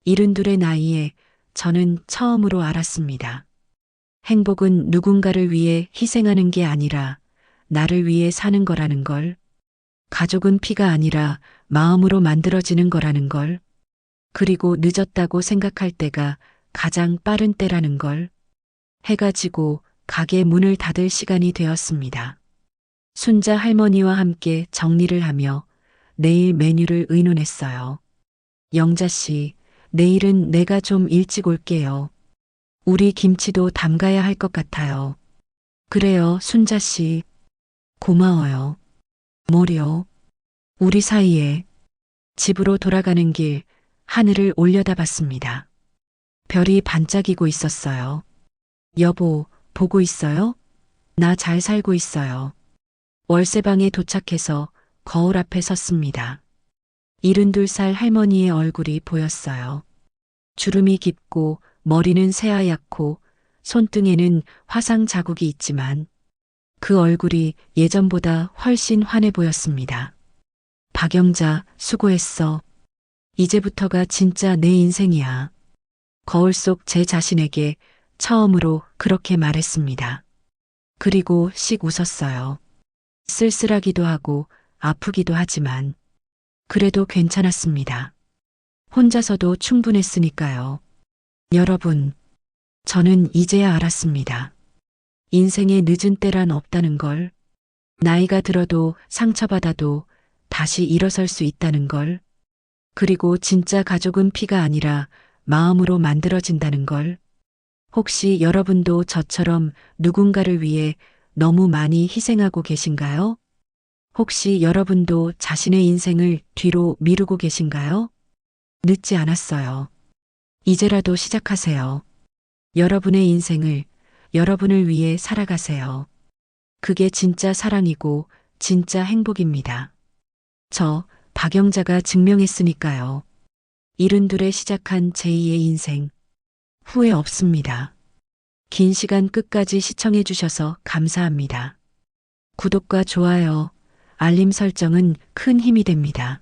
72의 나이에 저는 처음으로 알았습니다. 행복은 누군가를 위해 희생하는 게 아니라 나를 위해 사는 거라는 걸. 가족은 피가 아니라 마음으로 만들어지는 거라는 걸. 그리고 늦었다고 생각할 때가 가장 빠른 때라는 걸. 해가 지고 가게 문을 닫을 시간이 되었습니다. 순자 할머니와 함께 정리를 하며 내일 메뉴를 의논했어요. 영자 씨, 내일은 내가 좀 일찍 올게요. 우리 김치도 담가야 할 것 같아요. 그래요, 순자 씨. 고마워요. 뭐요? 우리 사이에 집으로 돌아가는 길 하늘을 올려다봤습니다. 별이 반짝이고 있었어요. 여보, 보고 있어요? 나 잘 살고 있어요. 월세방에 도착해서 거울 앞에 섰습니다. 72살 할머니의 얼굴이 보였어요. 주름이 깊고 머리는 새하얗고 손등에는 화상 자국이 있지만 그 얼굴이 예전보다 훨씬 환해 보였습니다. 박영자, 수고했어. 이제부터가 진짜 내 인생이야. 거울 속 제 자신에게 처음으로 그렇게 말했습니다. 그리고 씩 웃었어요. 쓸쓸하기도 하고 아프기도 하지만 그래도 괜찮았습니다. 혼자서도 충분했으니까요. 여러분, 저는 이제야 알았습니다. 인생에 늦은 때란 없다는 걸, 나이가 들어도 상처받아도 다시 일어설 수 있다는 걸, 그리고 진짜 가족은 피가 아니라 마음으로 만들어진다는 걸, 혹시 여러분도 저처럼 누군가를 위해 너무 많이 희생하고 계신가요? 혹시 여러분도 자신의 인생을 뒤로 미루고 계신가요? 늦지 않았어요. 이제라도 시작하세요. 여러분의 인생을 여러분을 위해 살아가세요. 그게 진짜 사랑이고 진짜 행복입니다. 저 박영자가 증명했으니까요. 72에 시작한 제2의 인생. 후회 없습니다. 긴 시간 끝까지 시청해 주셔서 감사합니다. 구독과 좋아요, 알림 설정은 큰 힘이 됩니다.